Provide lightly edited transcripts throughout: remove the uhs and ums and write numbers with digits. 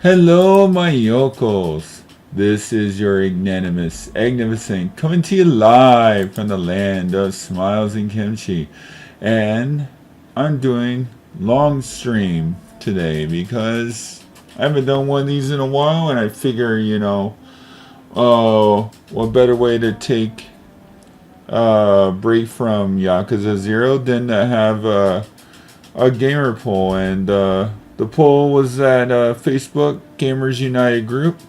Hello, my yokos. This is your Agnificent, coming to you live from the land of smiles and kimchi. And I'm doing long stream today because I haven't done one of these in a while, and I figure, oh, what better way to take a break from Yakuza 0 than to have a gamer poll, and the poll was at Facebook Gamers United group.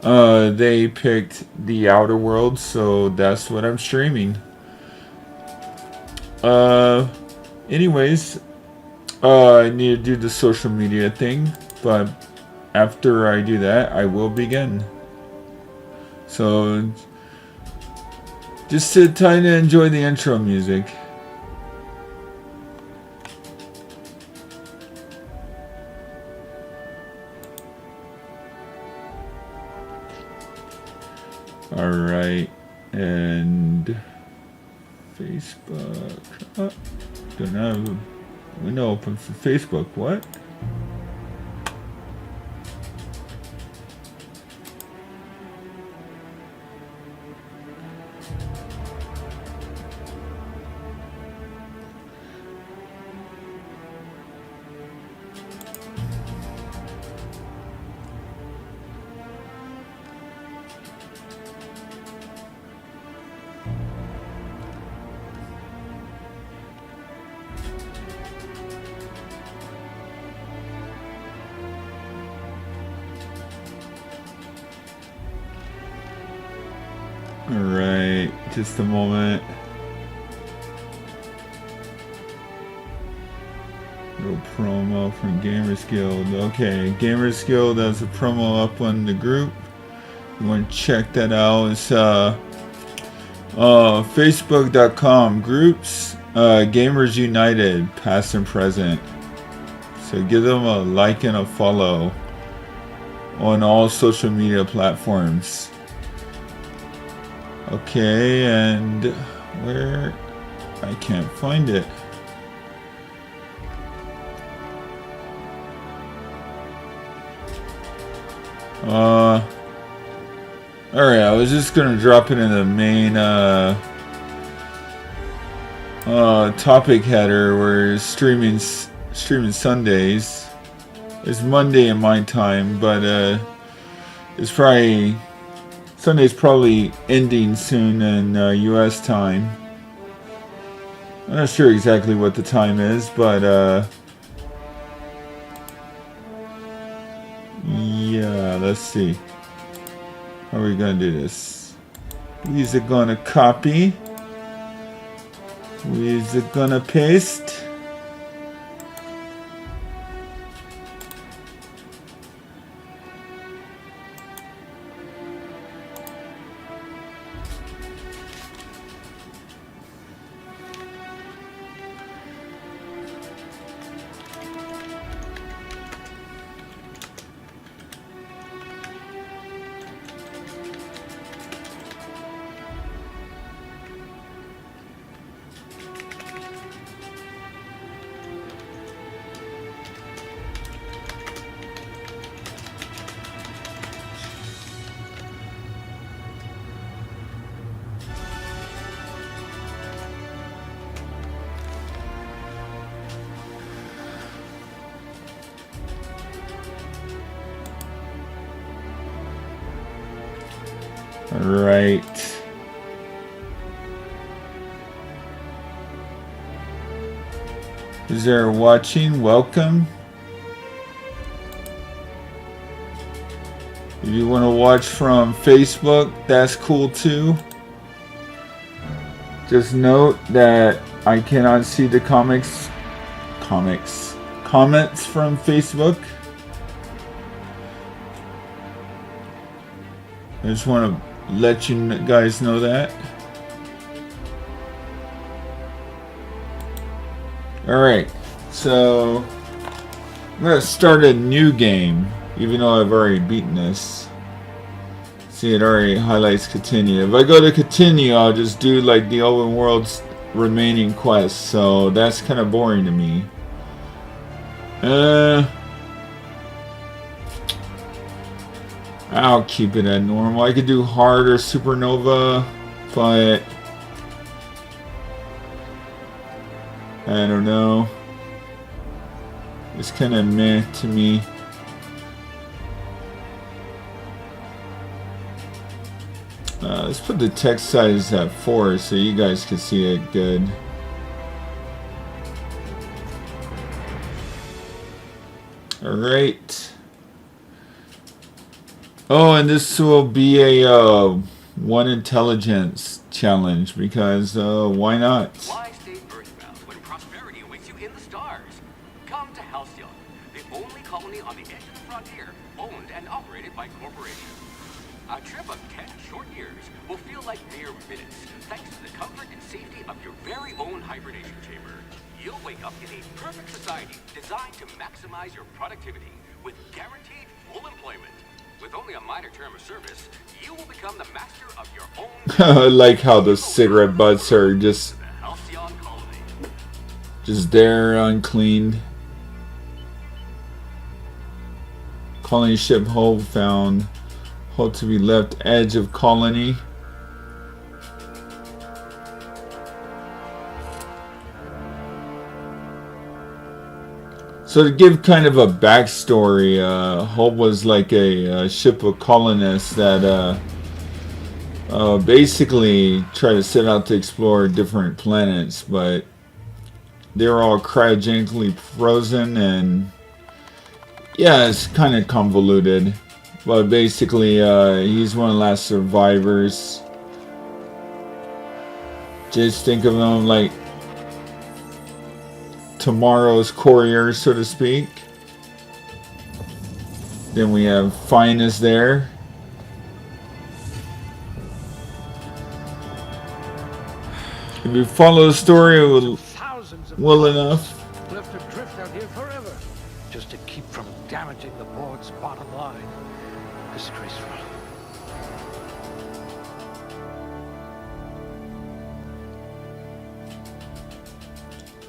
They picked the Outer Worlds, so that's what I'm streaming. Uh, anyways, I need to do the social media thing, but after I do that, I will begin. So just sit tight and enjoy the intro music. Alright, and Facebook. Oh, don't have a window open for Facebook. What? Alright, just a moment. No promo from Gamers Guild. Okay, Gamers Guild has a promo up on the group. You want to check that out. It's facebook.com groups, Gamers United, past and present. So give them a like and a follow on all social media platforms. Okay, and where? I can't find it. Alright, I was just gonna drop it in the main topic header where streaming Sundays. It's Monday in my time, but it's probably Sunday's probably ending soon in US time. I'm not sure exactly what the time is, but yeah, let's see. How are we gonna do this? We's gonna copy. We's gonna paste. Right. Is there watching? Welcome. If you want to watch from Facebook, that's cool too. Just note that I cannot see the comments from Facebook. I just want to let you guys know that. Alright, so I'm going to start a new game, even though I've already beaten this. See, it already highlights continue. If I go to continue, I'll just do like the open world's remaining quests, so that's kind of boring to me. I'll keep it at normal. I could do hard or supernova, but I don't know. It's kind of meh to me. Let's put the text size at 4 so you guys can see it good. Alright. Oh, and this will be a one intelligence challenge because why not? Why stay earthbound when prosperity awaits you in the stars? Come to Halcyon, the only colony on the edge of the frontier, owned and operated by corporations. A trip of 10 short years will feel like mere minutes, thanks to the comfort and safety of your very own hibernation chamber. You'll wake up in a perfect society designed to maximize your productivity with guaranteed full employment. With only a minor term of service, you will become the master of your own. I like how the cigarette butts are just there uncleaned. Colony ship hull found. Hull to be left edge of colony. So to give kind of a backstory, Hope was like a ship of colonists that basically tried to set out to explore different planets, but they were all cryogenically frozen, and yeah, it's kind of convoluted. But basically, he's one of the last survivors. Just think of him like tomorrow's courier, so to speak. Then we have Finest there. If you follow the story well enough, left adrift out here forever, just to keep from damaging the board's bottom line. Disgraceful.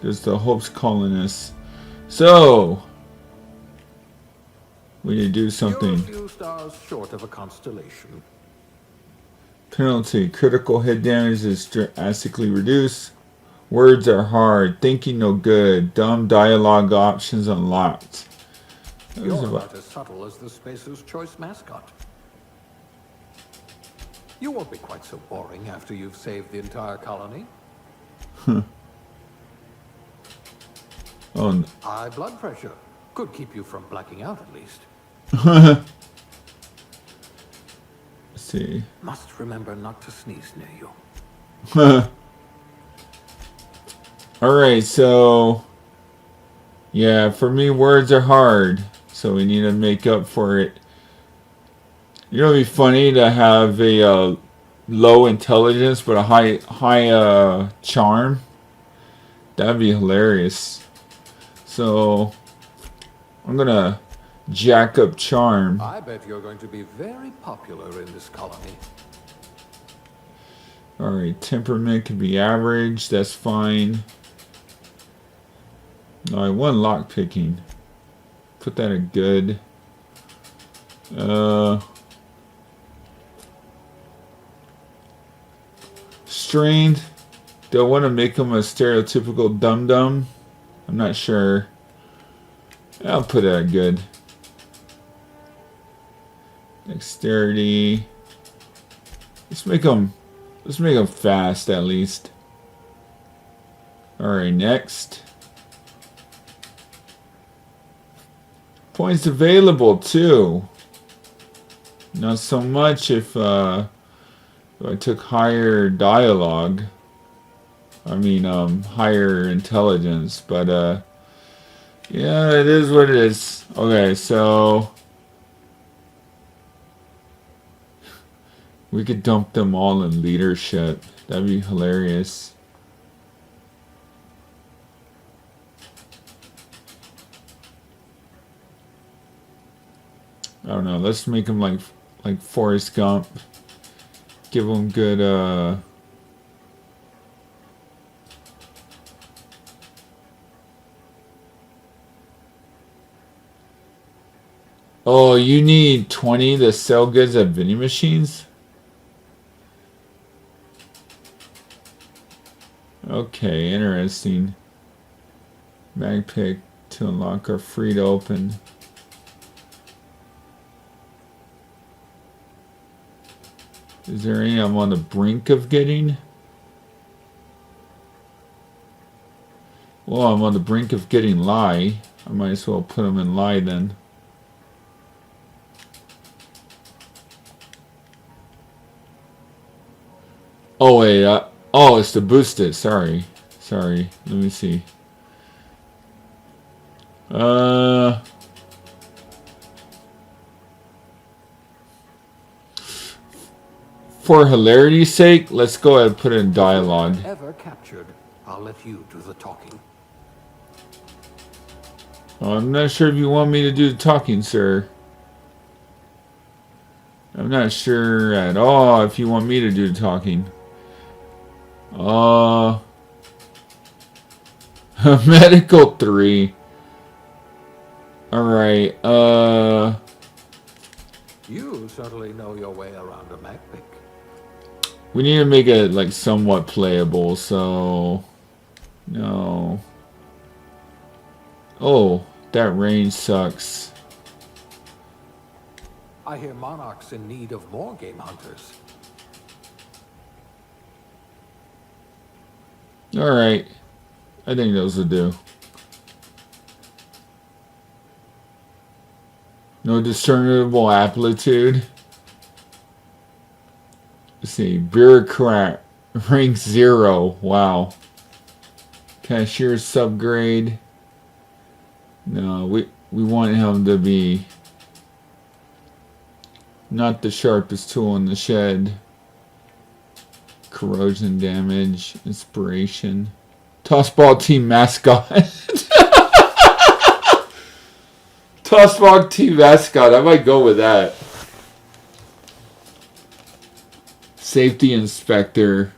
there's the Hope's colonists. So we need to do something. You're a few stars short of a constellation. Penalty. Critical hit damage is drastically reduced. Words are hard. Thinking no good. Dumb dialogue options unlocked. You're about as subtle as the Spacer's Choice mascot. You won't be quite so boring after you've saved the entire colony. Oh. High blood pressure. Could keep you from blacking out at least. Let's see. Must remember not to sneeze near you. Alright, so yeah, for me words are hard, so we need to make up for it. You know, it'd be funny to have a low intelligence but a high charm. That'd be hilarious. So I'm gonna jack up charm. I bet you're going to be very popular in this colony. Alright, temperament can be average, that's fine. No, I want lockpicking. Put that at good. Strained. Do I want to make him a stereotypical dum-dum? I'm not sure. I'll put it at good. Dexterity. Let's make him fast at least. Alright, next. Points available too. Not so much if I took higher dialogue. I mean, higher intelligence, but yeah, it is what it is. Okay, so we could dump them all in leadership. That'd be hilarious. I don't know. Let's make him like Forrest Gump. Give him good. Oh, you need 20 to sell goods at vending machines? Okay, interesting. Mag pick to unlock are free to open. Is there any I'm on the brink of getting? Well, I'm on the brink of getting lie. I might as well put them in lie then. Oh wait, oh, it's to boost it. Sorry. Let me see. For hilarity's sake, let's go ahead and put it in dialogue. Ever captured, I'll let you do the talking. I'm not sure if you want me to do the talking, sir. I'm not sure at all if you want me to do the talking. Medical 3. Alright, You certainly know your way around a MacPic. we need to make it, like, somewhat playable, so... No. Oh, that range sucks. I hear Monarch's in need of more game hunters. Alright. I think those will do. No discernible aptitude. Let's see. Bureaucrat. Rank 0. Wow. Cashier subgrade. No, we want him to be not the sharpest tool in the shed. Corrosion damage. Inspiration. Tossball team mascot. Tossball team mascot. I might go with that. Safety inspector.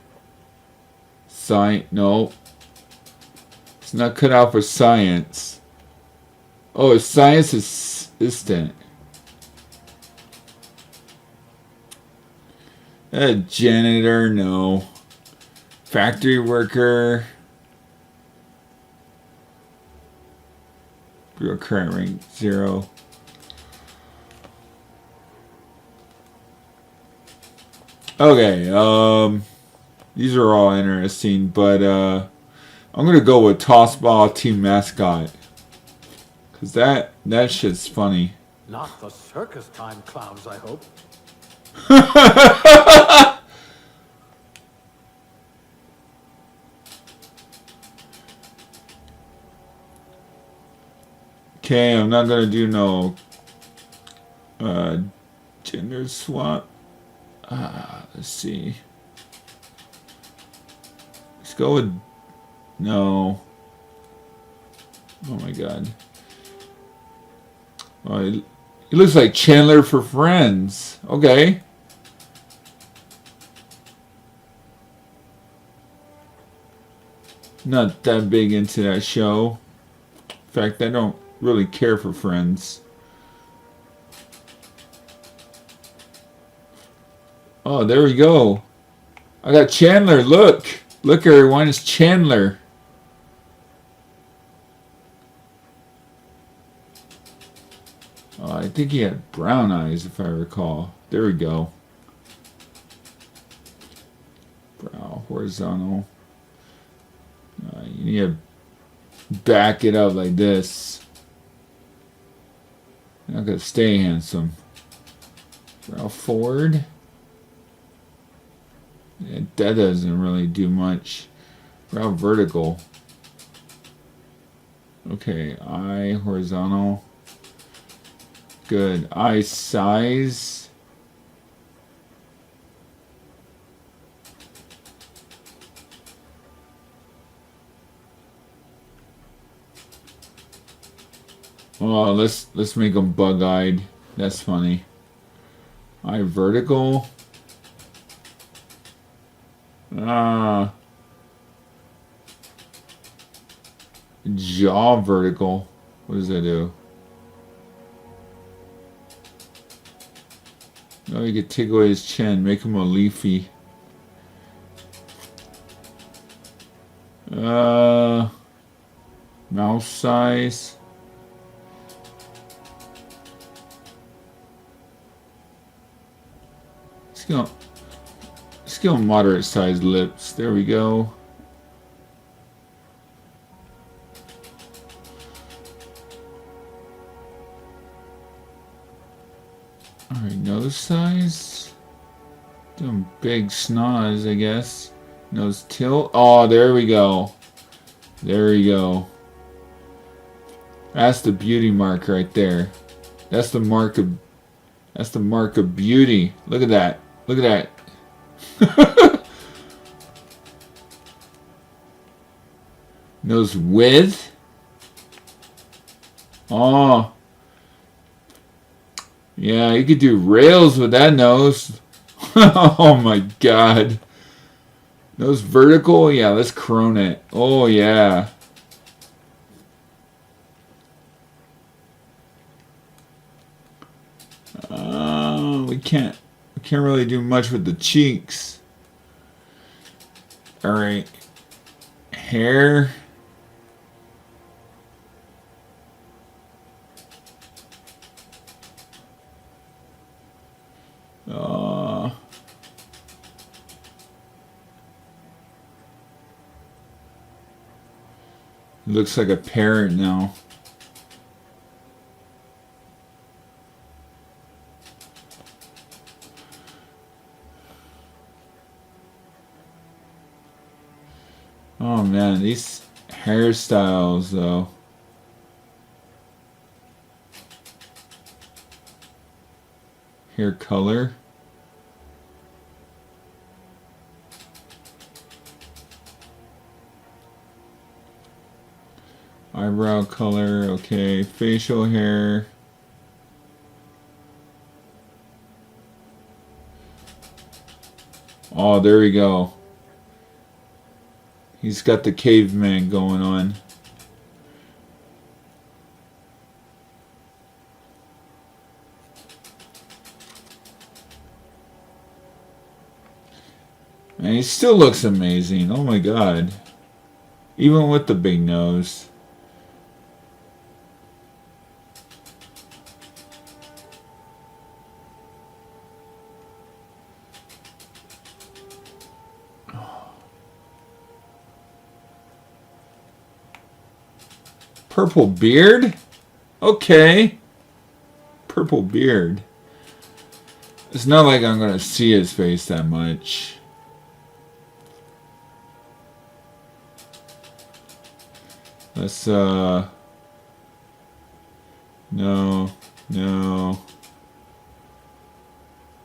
No. It's not cut out for science. Oh, it's science assistant. Janitor, no. Factory worker. Bureaucrat rank 0. Okay, these are all interesting, but I'm gonna go with Tossball team mascot. Cause that shit's funny. Not the circus time clowns, I hope. Okay, I'm not gonna do no gender swap. Let's see. Let's go with no. Oh my god. Oh, he looks like Chandler for Friends. Okay. Not that big into that show. In fact, I don't really care for Friends. Oh, there we go. I got Chandler. Look. Look, everyone. It's Chandler. I think he had brown eyes, if I recall. There we go. Brow, horizontal. You need to back it up like this. You're not going to stay handsome. Brow forward. Yeah, that doesn't really do much. Brow vertical. Okay, eye horizontal. Good. Eye size. Oh, let's make them bug-eyed. That's funny. Eye vertical. Jaw vertical. What does that do? Oh, you could take away his chin, make him a leafy. Mouse size. Let's go moderate sized lips. There we go. Alright, nose size. Doing big snoz, I guess. Nose tilt. Oh, there we go. There we go. That's the beauty mark right there. That's the mark of beauty. Look at that. Look at that. Nose width. Oh. Yeah, you could do rails with that nose. Oh my god. Nose vertical? Yeah, let's crone it. Oh yeah. We can't really do much with the cheeks. Alright. Hair. Looks like a parrot now. Oh man, these hairstyles though. Hair color. Eyebrow color, okay. Facial hair. Oh, there we go. He's got the caveman going on. And he still looks amazing. Oh my god. Even with the big nose. Purple beard? Okay. Purple beard. It's not like I'm gonna see his face that much. Let's, no.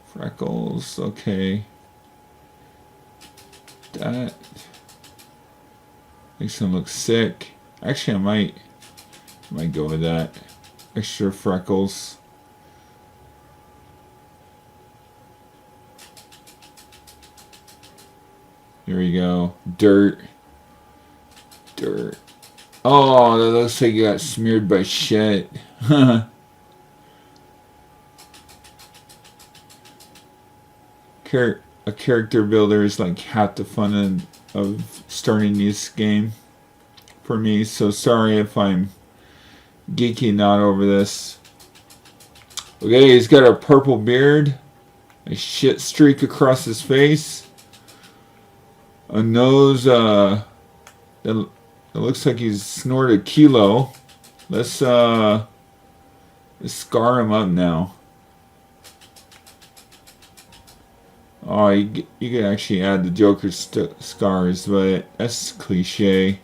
Freckles, okay. That makes him look sick. Actually, I might go with that. Extra freckles. Here we go. Dirt. Oh, that looks like you got smeared by shit. A character builder is like half the fun of starting this game for me, so sorry if I'm geeking out over this. Okay, he's got a purple beard, a shit streak across his face, a nose that looks like he's snorted a kilo. Let's scar him up now. Oh, you can actually add the Joker scars, but that's cliche.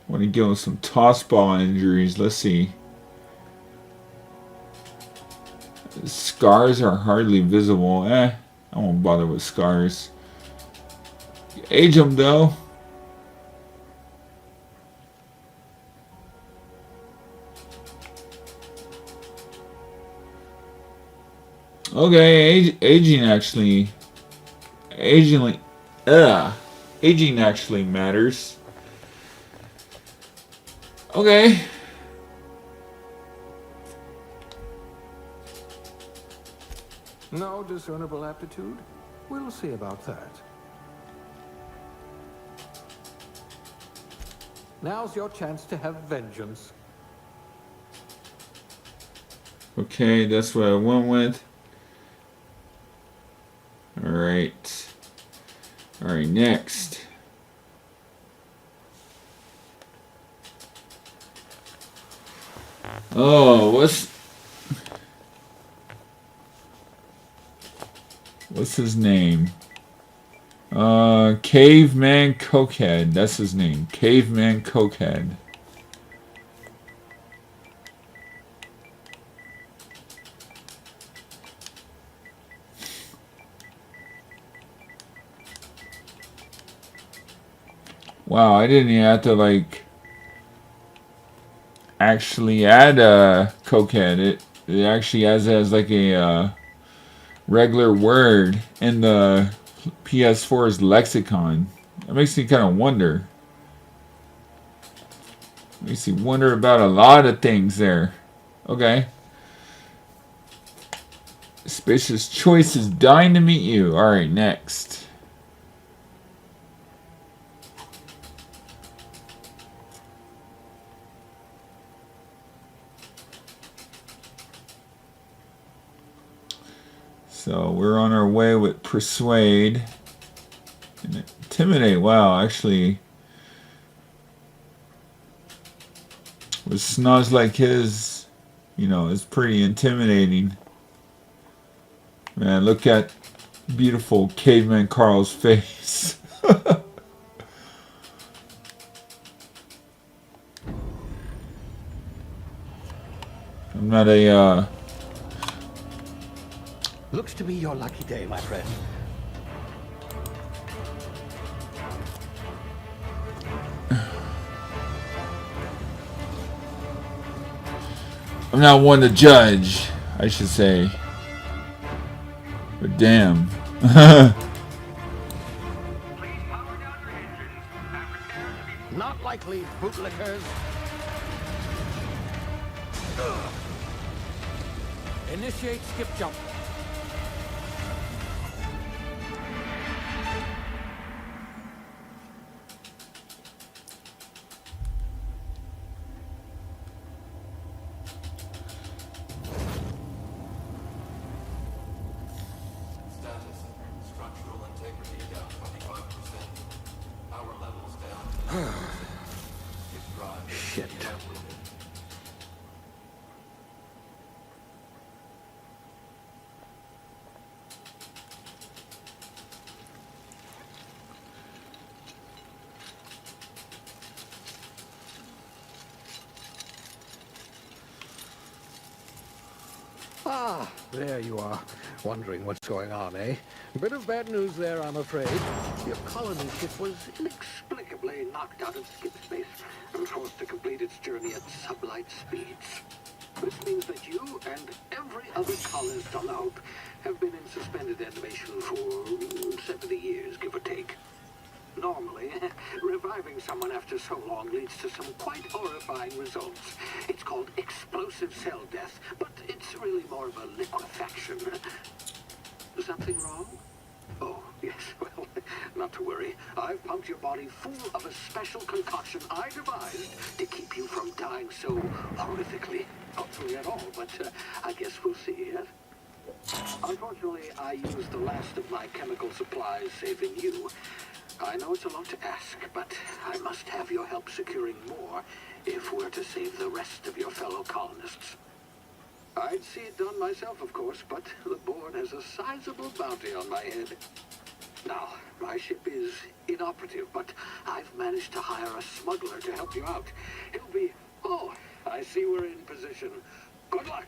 Want to give him some toss ball injuries. Let's see. Scars are hardly visible. I won't bother with scars. Age them though. Okay, aging actually matters. Okay. No discernible aptitude? We'll see about that. Now's your chance to have vengeance. Okay, that's what I went with. Alright. Alright, next. Oh, what's his name? Caveman Cokehead. That's his name. Caveman Cokehead. Wow, I didn't even have to like actually add cokehead. It actually has like a regular word in the PS4's lexicon. It makes me kind of wonder. Makes me wonder about a lot of things there. Okay. Spacious Choice is dying to meet you. Alright, next. So we're on our way with Persuade. And Intimidate, wow, actually. With snaz like his, you know, it's pretty intimidating. Man, look at beautiful caveman Carl's face. I'm not a, Looks to be your lucky day, my friend. I'm not one to judge, I should say. But damn. Please power down your engines. Have repairs to be Not likely, bootlickers. Initiate skip jump. Status. Structural integrity down 25%. Power levels down to 90%. If drive is Shit. uplifted. Ah, there you are. Wondering what's going on, eh? Bit of bad news there, I'm afraid. Your colony ship was inexplicably knocked out of skip space and forced to complete its journey at sublight speeds. This means that you and every other colonist on the Hope have been in suspended animation for 70 years, give or take. Normally, reviving someone after so long leads to some quite horrifying results. It's called explosive cell death, but it's really more of a liquefaction. Something wrong? Oh, yes, well, not to worry. I've pumped your body full of a special concoction I devised to keep you from dying so horrifically. Hopefully at all, but I guess we'll see, yes? Unfortunately, I used the last of my chemical supplies saving you. I know it's a lot to ask, but I must have your help securing more if we're to save the rest of your fellow colonists. I'd see it done myself, of course, but the board has a sizable bounty on my head. Now, my ship is inoperative, but I've managed to hire a smuggler to help you out. He'll be... Oh, I see we're in position. Good luck!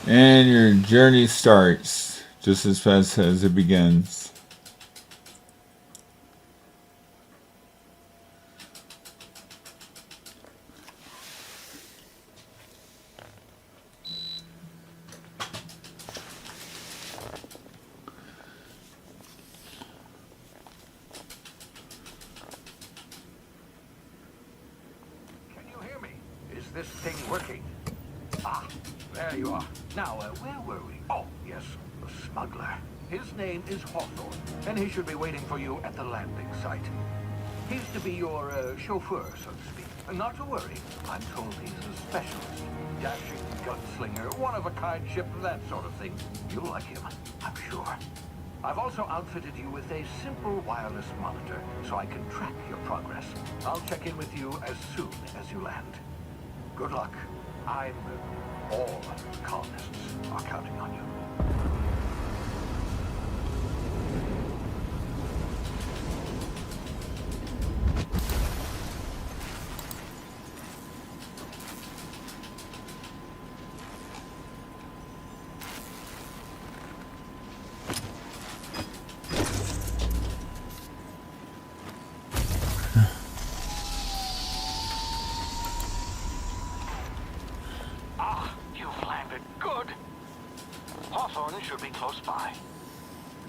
And your journey starts just as fast as it begins. this thing working. Ah, there you are. Now, where were we? Oh, yes, the smuggler. His name is Hawthorne, and he should be waiting for you at the landing site. He's to be your chauffeur, so to speak. Not to worry. I'm told he's a specialist. Dashing gunslinger, one-of-a-kind ship, that sort of thing. You'll like him, I'm sure. I've also outfitted you with a simple wireless monitor, so I can track your progress. I'll check in with you as soon as you land. Good luck. All colonists are counting on you. Hawthorne should be close by.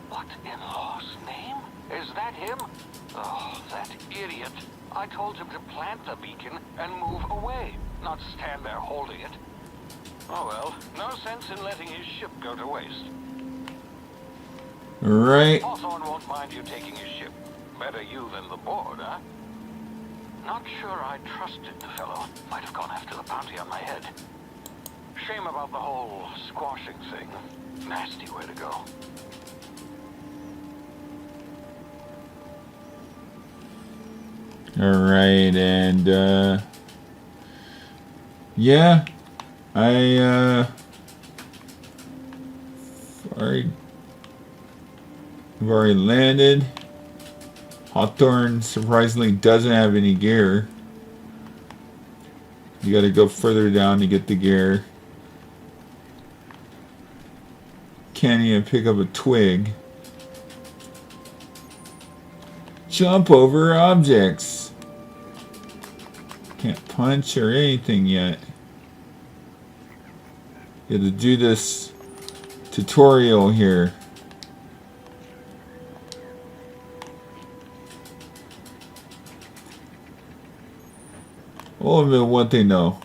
What in law's name? Is that him? Oh, that idiot. I told him to plant the beacon and move away, not stand there holding it. Oh well, no sense in letting his ship go to waste. Right. Hawthorne won't mind you taking his ship. Better you than the board, huh? Not sure I trusted the fellow. Might have gone after the bounty on my head. Shame about the whole squashing thing. Nasty way to go. Alright, and yeah, I've already landed. Hawthorne surprisingly doesn't have any gear. You gotta go further down to get the gear. Can't even pick up a twig. Jump over objects. Can't punch or anything yet. You have to do this tutorial here. I'll admit one thing though.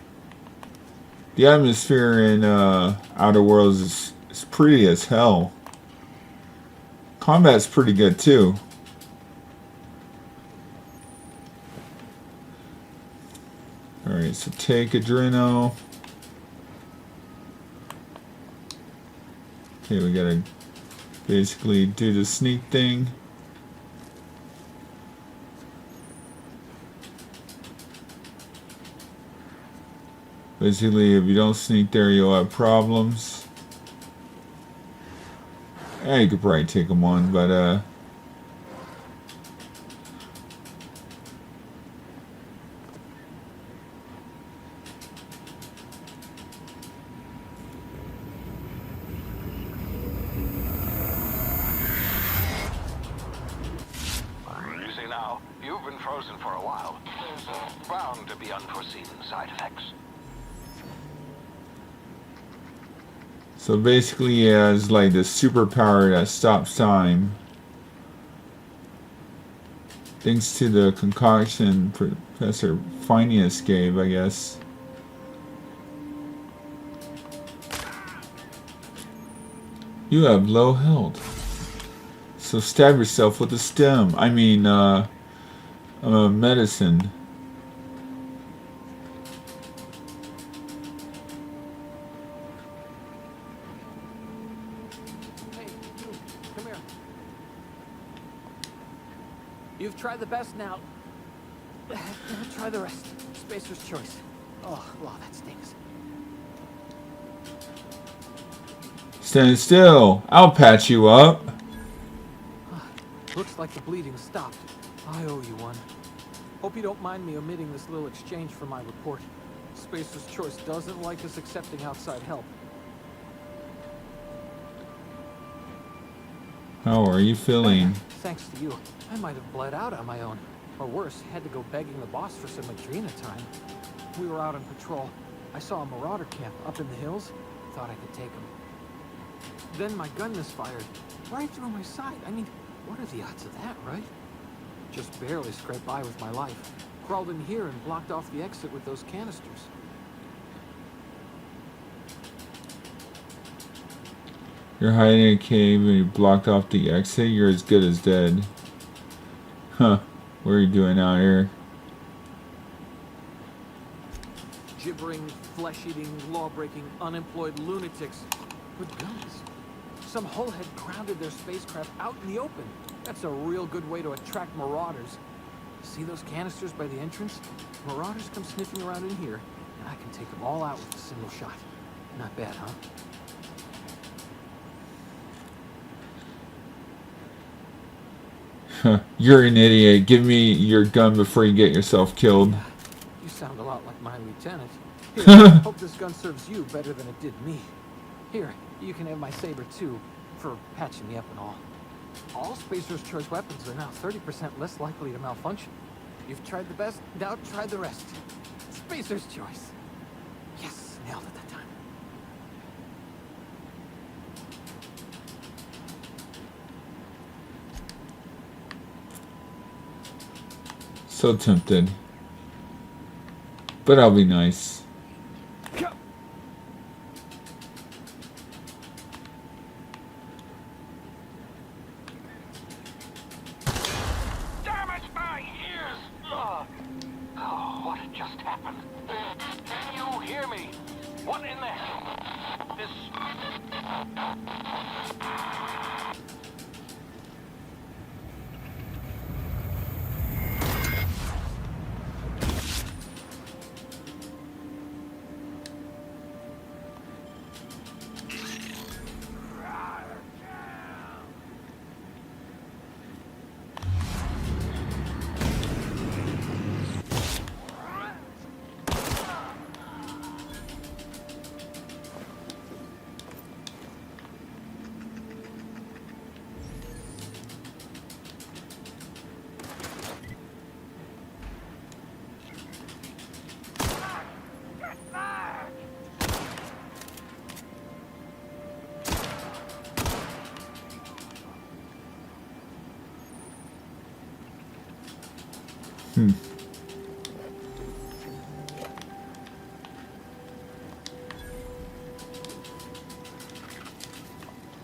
The atmosphere in Outer Worlds is pretty as hell. Combat's pretty good too. Alright, so take Adreno. Okay, we gotta basically do the sneak thing. Basically, if you don't sneak there, you'll have problems. You could probably take them on, but You see now, you've been frozen for a while. There's bound to be unforeseen side effects. so basically he has like the superpower that stops time. Thanks to the concoction Professor Phineas gave, I guess. You have low health. So stab yourself with a stem. I mean, medicine. Come here. You've tried the best now. Try the rest. Spacer's choice. Oh, wow, that stings. Stand still. I'll patch you up. Looks like the bleeding stopped. I owe you one. Hope you don't mind me omitting this little exchange for my report. Spacer's choice doesn't like us accepting outside help. How are you feeling? Thanks to you, I might have bled out on my own. Or worse, had to go begging the boss for some Adrena time. We were out on patrol. I saw a marauder camp up in the hills. Thought I could take him. Then my gun misfired. Right through my side. I mean, what are the odds of that, right? Just barely scraped by with my life. Crawled in here and blocked off the exit with those canisters. You're hiding in a cave and you blocked off the exit. You're as good as dead. Huh. What are you doing out here? Gibbering, flesh-eating, law-breaking, unemployed lunatics with guns. Some hullhead grounded their spacecraft out in the open. That's a real good way to attract marauders. See those canisters by the entrance? Marauders come sniffing around in here, and I can take them all out with a single shot. Not bad, huh? You're an idiot. Give me your gun before you get yourself killed. You sound a lot like my lieutenant. Here, hope this gun serves you better than it did me. Here, you can have my saber too, for patching me up and all. All Spacer's Choice weapons are now 30% less likely to malfunction. You've tried the best, now try the rest. Spacer's Choice. Yes, nailed it that time. So tempted. But I'll be nice. Damn it, my ears! Oh, what had just happened? Can you hear me? What in the hell? This...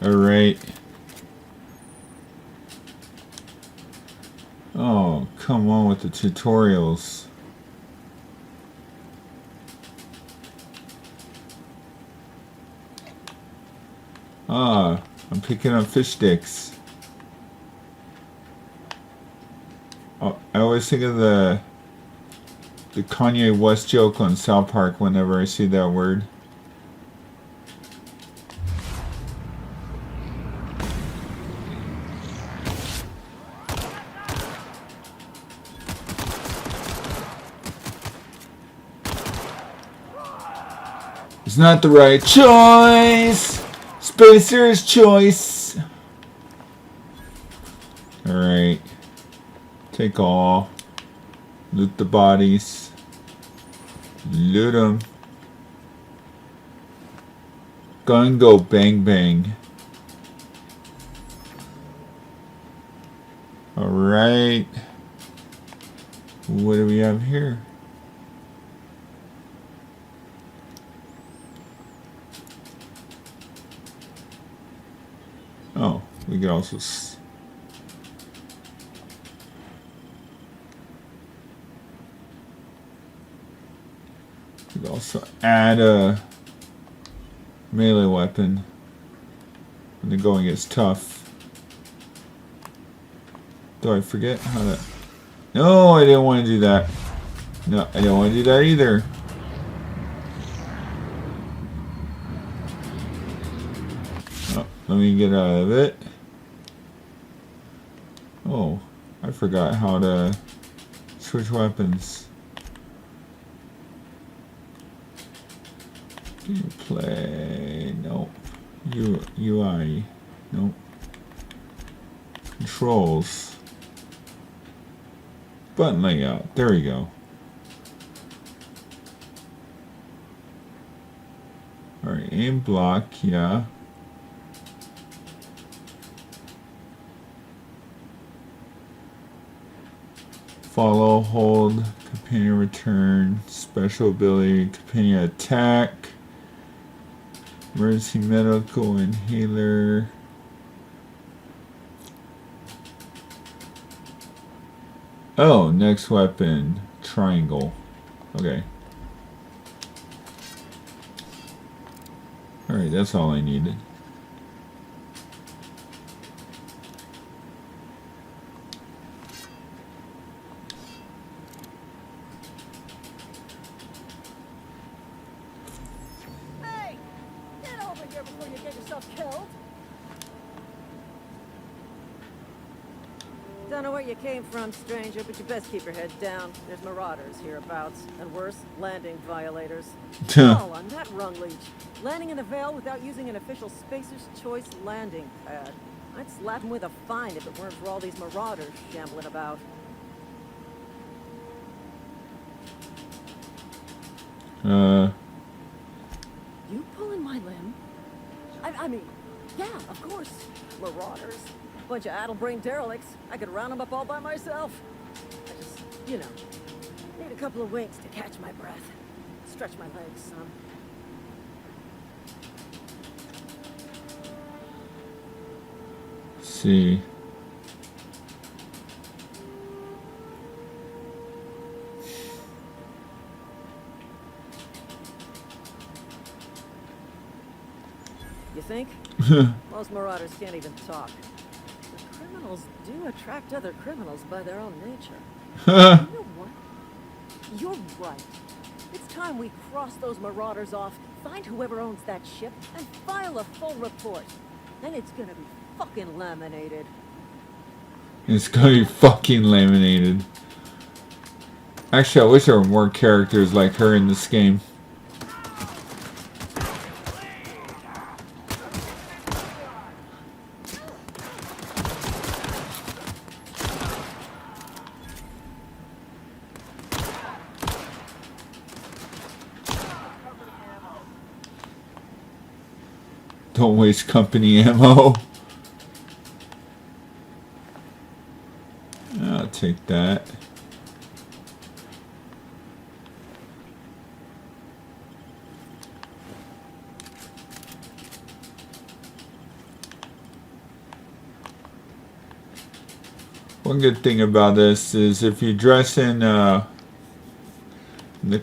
Alright. Oh, come on with the tutorials. Ah, I'm picking up fish sticks. Oh, I always think of the Kanye West joke on South Park whenever I see that word. It's not the right choice. Spacer's Choice. Alright. Take all. Loot the bodies. Loot them. Gun go bang bang. Alright. What do we have here? Oh, we could also add a melee weapon when the going gets tough. Do I forget how to? No, I didn't want to do that. No, I don't want to do that either. Let me get out of it. Oh, I forgot how to switch weapons. Gameplay, nope. UI, nope. Controls. Button layout, there we go. Alright, aim block, yeah. Follow, hold, companion return, special ability, companion attack, Emergency medical inhaler. Oh, next weapon. Triangle. Okay. Alright, that's all I needed. Hey! Get over here before you get yourself killed! Don't know where you came from, stranger, but you best keep your head down. There's marauders hereabouts, and worse, landing violators. All on that rung leech. Landing in the Vale without using an official Spacer's Choice landing pad. I'd slap him with a fine if it weren't for all these marauders shambling about. You pulling my limb? I mean, yeah, of course. Marauders. Bunch of addle-brained derelicts. I could round them up all by myself. I just, you know, need a couple of winks to catch my breath. Stretch my legs some. See. You think? Most marauders can't even talk. But criminals do attract other criminals by their own nature. You know what? You're right. It's time we cross those marauders off, find whoever owns that ship, and file a full report. Then it's gonna be fucking laminated. It's gonna be fucking laminated. Actually, I wish there were more characters like her in this game. Don't waste company ammo. I'll take that. One good thing about this is if you dress in the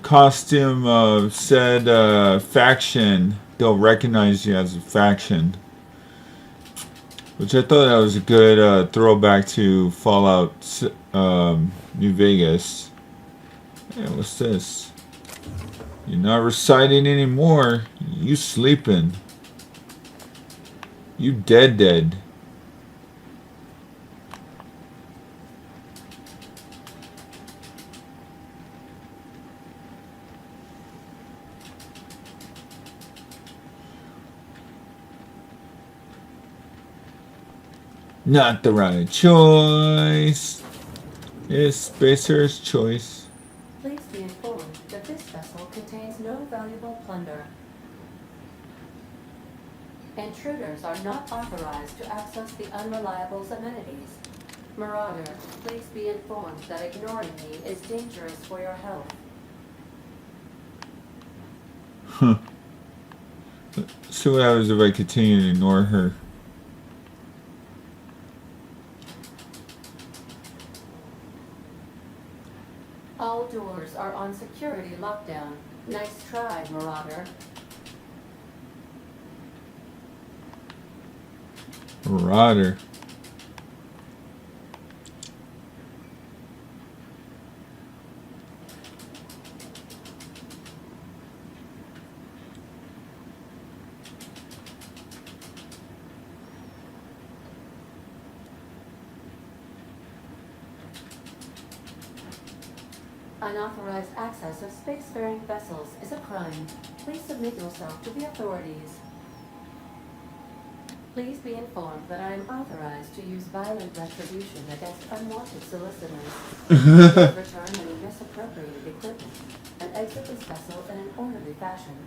costume of said faction, they'll recognize you as a faction. Which I thought that was a good throwback to Fallout New Vegas. Hey, what's this? You're not reciting anymore. You sleeping. You dead. Not the right choice. It's Spacer's Choice. Please be informed that this vessel contains no valuable plunder. Intruders are not authorized to access the Unreliable's amenities. Marauder, please be informed that ignoring me is dangerous for your health. Huh. See what happens if I continue to ignore her. All doors are on security lockdown. Nice try, Marauder. Marauder. Unauthorized access of spacefaring vessels is a crime. Please submit yourself to the authorities. Please be informed that I am authorized to use violent retribution against unwanted solicitors. Please return any misappropriated equipment and exit this vessel in an orderly fashion.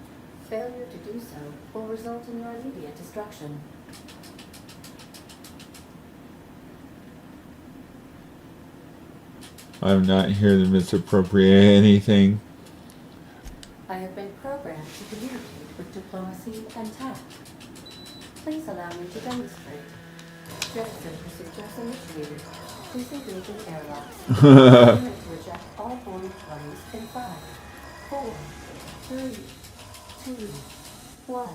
Failure to do so will result in your immediate destruction. I'm not here to misappropriate anything. I have been programmed to communicate with diplomacy, and tact. Please allow me to demonstrate. Jettison procedures initiated. Disengaging airlocks. Preparing to eject all boarding parties in 5, 4, 3, 2, 1.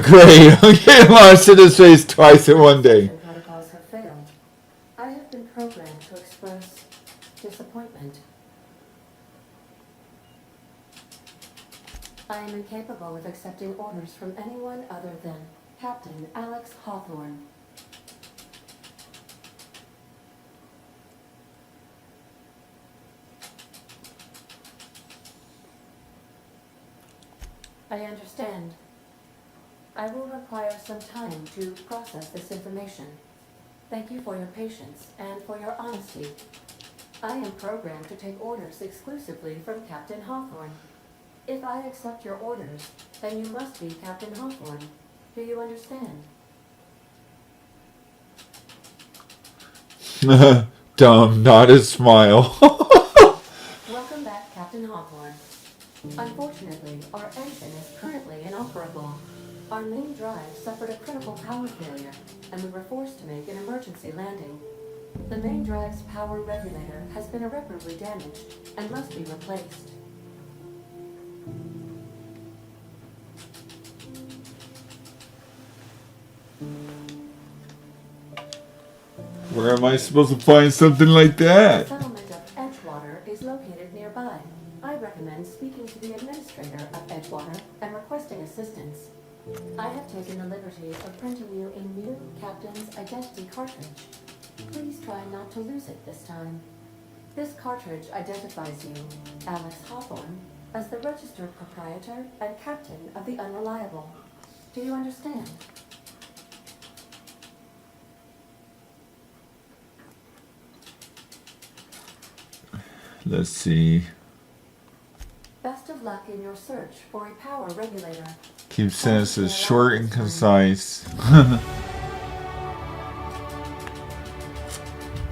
Great. I'm getting launched in his face twice in one day. Protocols have failed. I have been programmed to express disappointment. I am incapable of accepting orders from anyone other than Captain Alex Hawthorne. I understand. I will require some time to process this information. Thank you for your patience and for your honesty. I am programmed to take orders exclusively from Captain Hawthorne. If I accept your orders, then you must be Captain Hawthorne. Do you understand? Dumb, not a smile. Welcome back, Captain Hawthorne. Unfortunately, our engine is currently inoperable. Our main drive suffered a critical power failure, and we were forced to make an emergency landing. The main drive's power regulator has been irreparably damaged and must be replaced. Where am I supposed to find something like The that? settlement of Edgewater is located nearby. I recommend speaking to the administrator of Edgewater and requesting assistance. I have taken the liberty of printing you a new captain's identity cartridge. Please try not to lose it this time. This cartridge identifies you, Alex Hawthorne, as the registered proprietor and captain of the Unreliable. Do you understand? Let's see. Best of luck in your search for a power regulator. Keep sentences short and concise.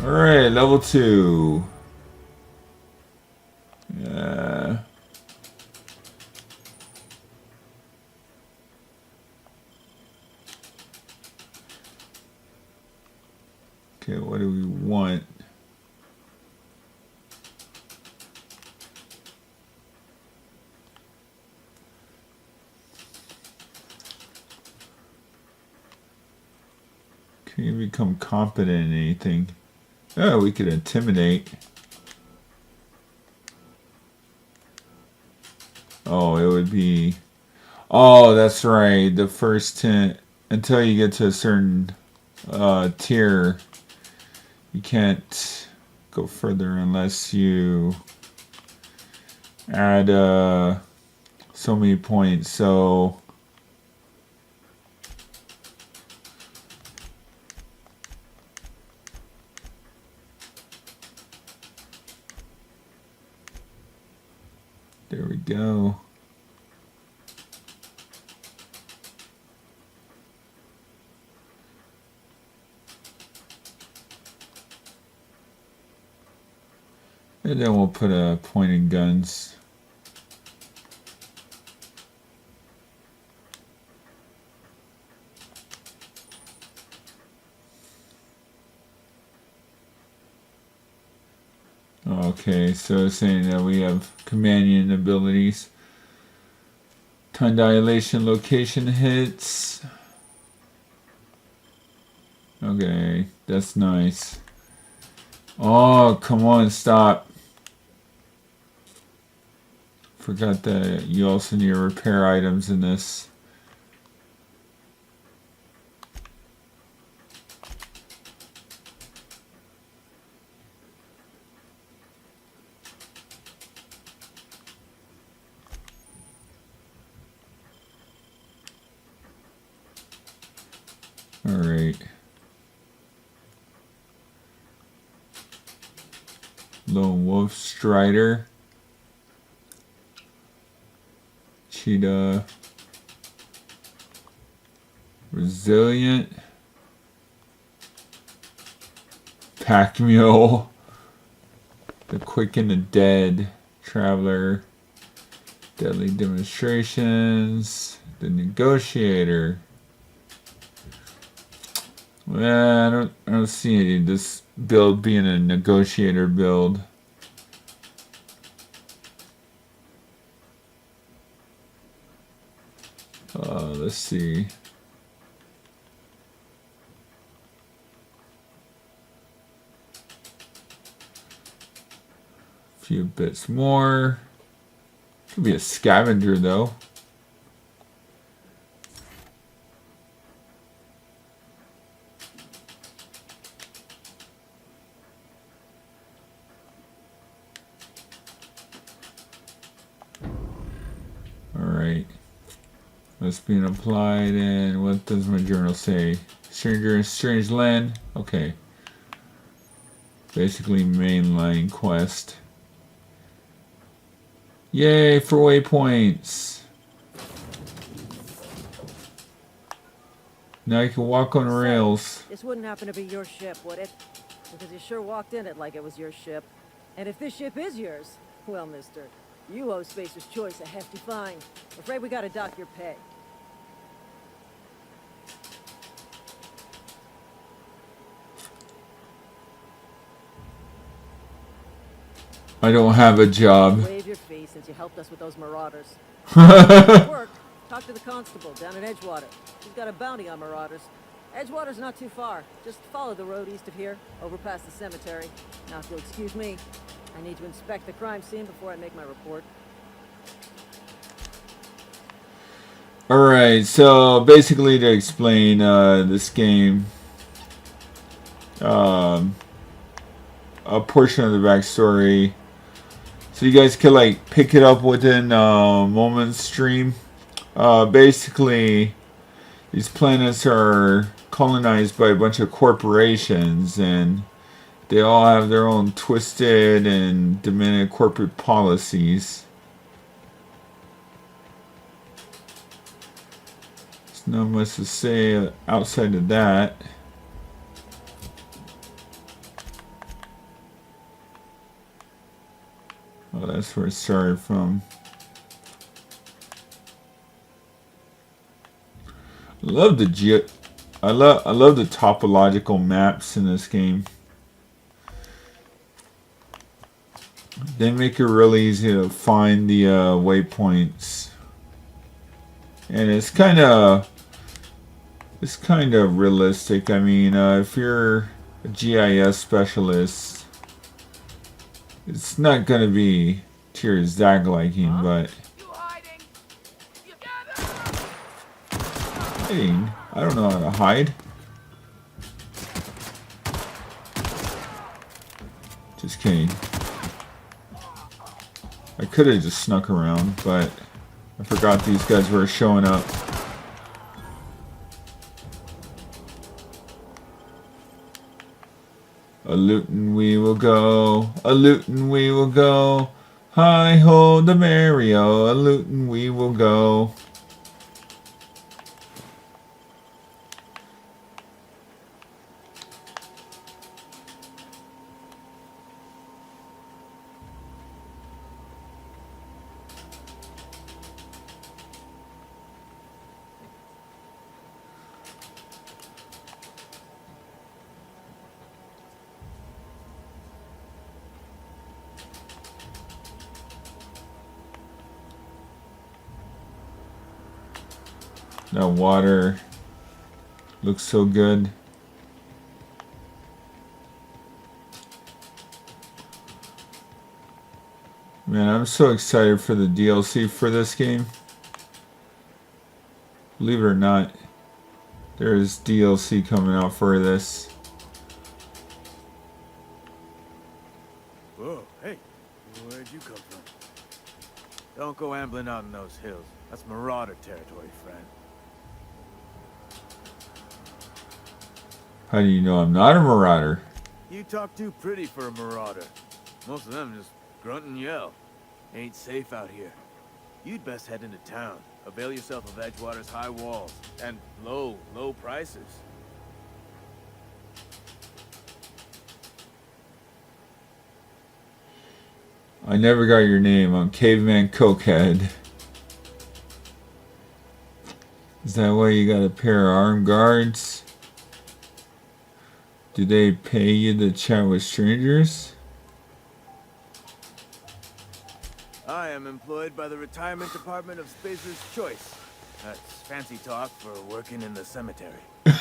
Alright, level 2. Yeah. Okay, what do we want? Can you become competent in anything? Oh, we could intimidate. Oh, it would be... Oh, that's right. The first 10... Until you get to a certain tier, you can't go further unless you add so many points. So... There we go. And then we'll put a point in guns. Okay, so it's saying that we have companion abilities. Time dilation, location hits. Okay, that's nice. Oh, come on, stop. Forgot that you also need to repair items in this. Alright. Lone Wolf Strider. Cheetah. Resilient. Pack Mule. The Quick and the Dead. Traveler. Deadly Demonstrations. The Negotiator. Well, I don't see this build being a negotiator build. Let's see. A few bits more. Could be a scavenger though. Alright. That's being applied, and what does my journal say? Stranger in Strange Land? Okay. Basically mainline quest. Yay for waypoints! Now you can walk on rails. This wouldn't happen to be your ship, would it? Because you sure walked in it like it was your ship. And if this ship is yours, well, mister, you owe Spacer's Choice a hefty fine. Afraid we gotta dock your pay. I don't have a job. Waive your fee since you helped us with those marauders. Work. Talk to the constable down in Edgewater. He's got a bounty on marauders. Edgewater's not too far. Just follow the road east of here, over past the cemetery. Now, if you'll excuse me, I need to inspect the crime scene before I make my report. Alright, so basically to explain this game, a portion of the backstory. So you guys could like pick it up within Moment's stream. Basically, these planets are colonized by a bunch of corporations, and they all have their own twisted and demented corporate policies. There's not much to say outside of that. Oh, that's where it started from. I love the topological maps in this game. They make it really easy to find the waypoints, and it's kind of realistic. I mean, if you're a GIS specialist, it's not gonna be to your exact liking, but hiding? I don't know how to hide. Just kidding. I could have just snuck around, but I forgot these guys were showing up. A lootin' we will go, a lootin' we will go. Hi ho the Mario, a lootin' we will go. That water looks so good. Man, I'm so excited for the DLC for this game. Believe it or not, there's DLC coming out for this. Whoa, hey, where'd you come from? Don't go ambling out in those hills. That's marauder territory, friend. How do you know I'm not a marauder? You talk too pretty for a marauder. Most of them just grunt and yell. Ain't safe out here. You'd best head into town. Avail yourself of Edgewater's high walls and low prices. I never got your name. I'm Caveman Cokehead. Is that why you got a pair of armed guards? Do they pay you to chat with strangers? I am employed by the Retirement Department of Spacer's Choice. That's fancy talk for working in the cemetery.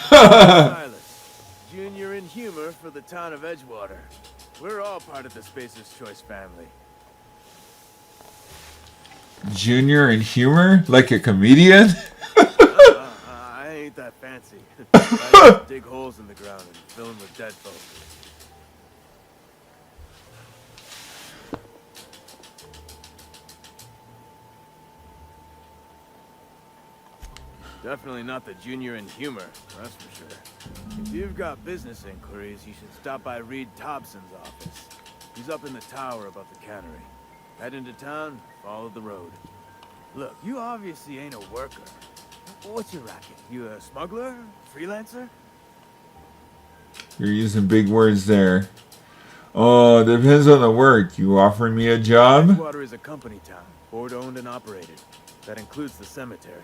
Silas, junior in humor for the town of Edgewater. We're all part of the Spacer's Choice family. Junior in humor? Like a comedian? I ain't that fancy. I just dig holes in the ground and fill them with dead folk. Definitely not the junior in humor, that's for sure. If you've got business inquiries, you should stop by Reed Thompson's office. He's up in the tower above the cannery. Head into town, follow the road. Look, you obviously ain't a worker. What's your racket? You a smuggler? Freelancer? You're using big words there. Oh, depends on the work. You offering me a job? Edgewater is a company town, board-owned and operated. That includes the cemetery.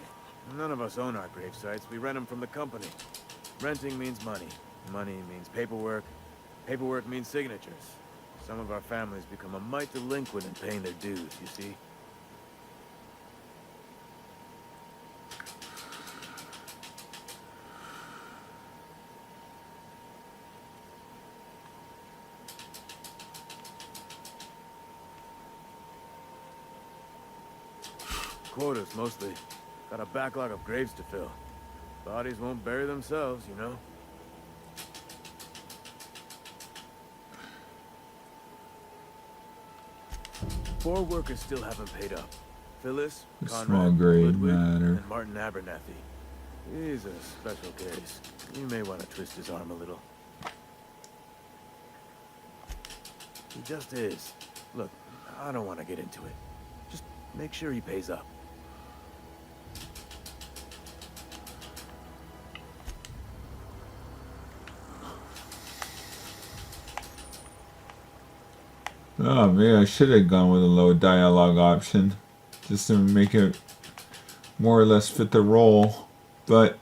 None of us own our grave sites. We rent them from the company. Renting means money. Money means paperwork. Paperwork means signatures. Some of our families become a mite delinquent in paying their dues, you see. Quotas, mostly. Got a backlog of graves to fill. Bodies won't bury themselves, you know? Four workers still haven't paid up. Phyllis, A small Conrad, grave Ludwig, matter. and Martin Abernathy. He's a special case. You may want to twist his arm a little. He just is. Look, I don't want to get into it. Just make sure he pays up. Oh, maybe I should have gone with a low dialogue option. Just to make it more or less fit the role. But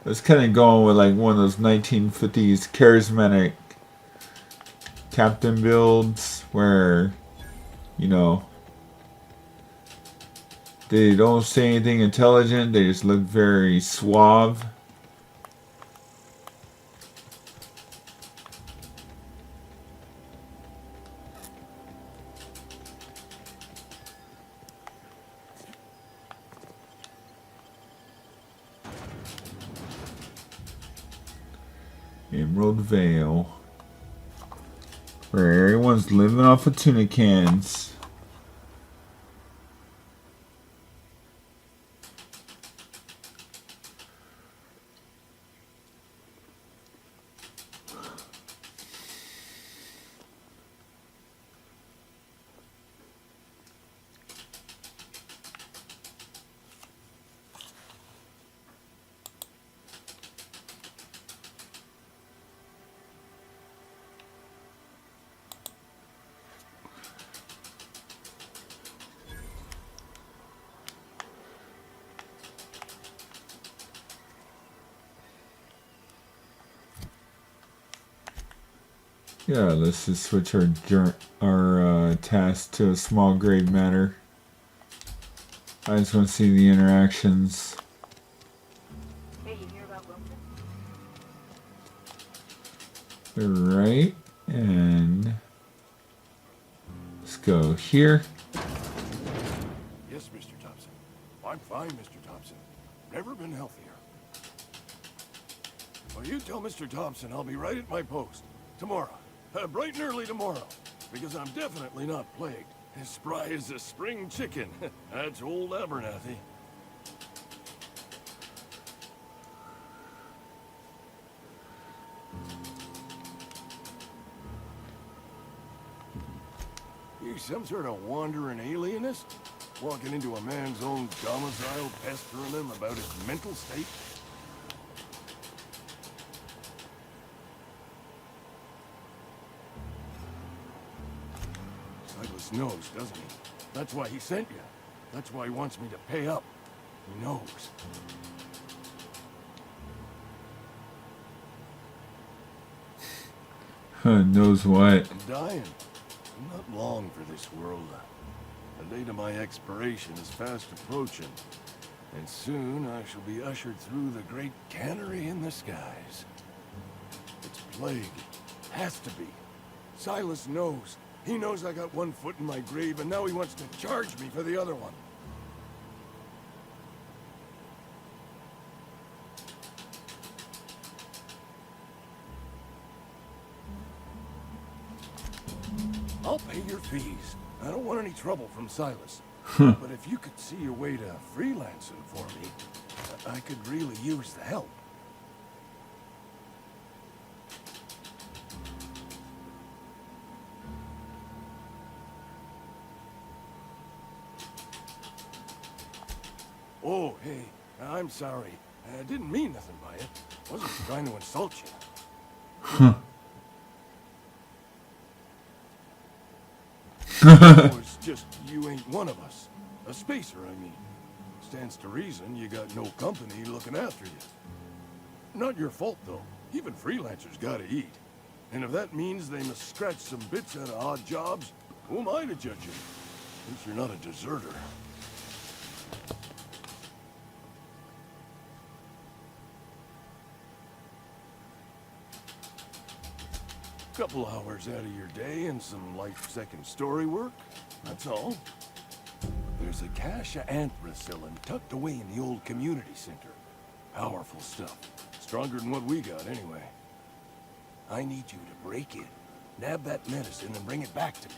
I was kind of going with like one of those 1950s charismatic captain builds where, you know, they don't say anything intelligent, they just look very suave. Emerald Vale, where everyone's living off of tuna cans. Yeah, let's just switch our task to a small grave matter. I just want to see the interactions. Hey, you hear about Wilson? Right, and let's go here. Yes, Mr. Thompson. I'm fine, Mr. Thompson. Never been healthier. Well, you tell Mr. Thompson I'll be right at my post. Tomorrow. Bright and early tomorrow. Because I'm definitely not plagued. As spry as a spring chicken. That's old Abernathy. You some sort of wandering alienist? Walking into a man's own domicile, pestering him about his mental state? Silas knows, doesn't he? That's why he sent you. That's why he wants me to pay up. He knows. Knows what? I'm dying. I'm not long for this world. The date of my expiration is fast approaching. And soon I shall be ushered through the great cannery in the skies. It's plague. Has to be. Silas knows. He knows I got one foot in my grave, and now he wants to charge me for the other one. I'll pay your fees. I don't want any trouble from Silas. But if you could see your way to freelancing for me, I could really use the help. Oh, hey, I'm sorry. I didn't mean nothing by it. Wasn't trying to insult you. It's just you ain't one of us. A spacer, I mean. Stands to reason you got no company looking after you. Not your fault, though. Even freelancers gotta eat. And if that means they must scratch some bits out of odd jobs, who am I to judge you? At least you're not a deserter. Couple hours out of your day and some light second story work, that's all. There's a cache of anthracillin tucked away in the old community center. Powerful stuff. Stronger than what we got, anyway. I need you to break in, nab that medicine, and bring it back to me.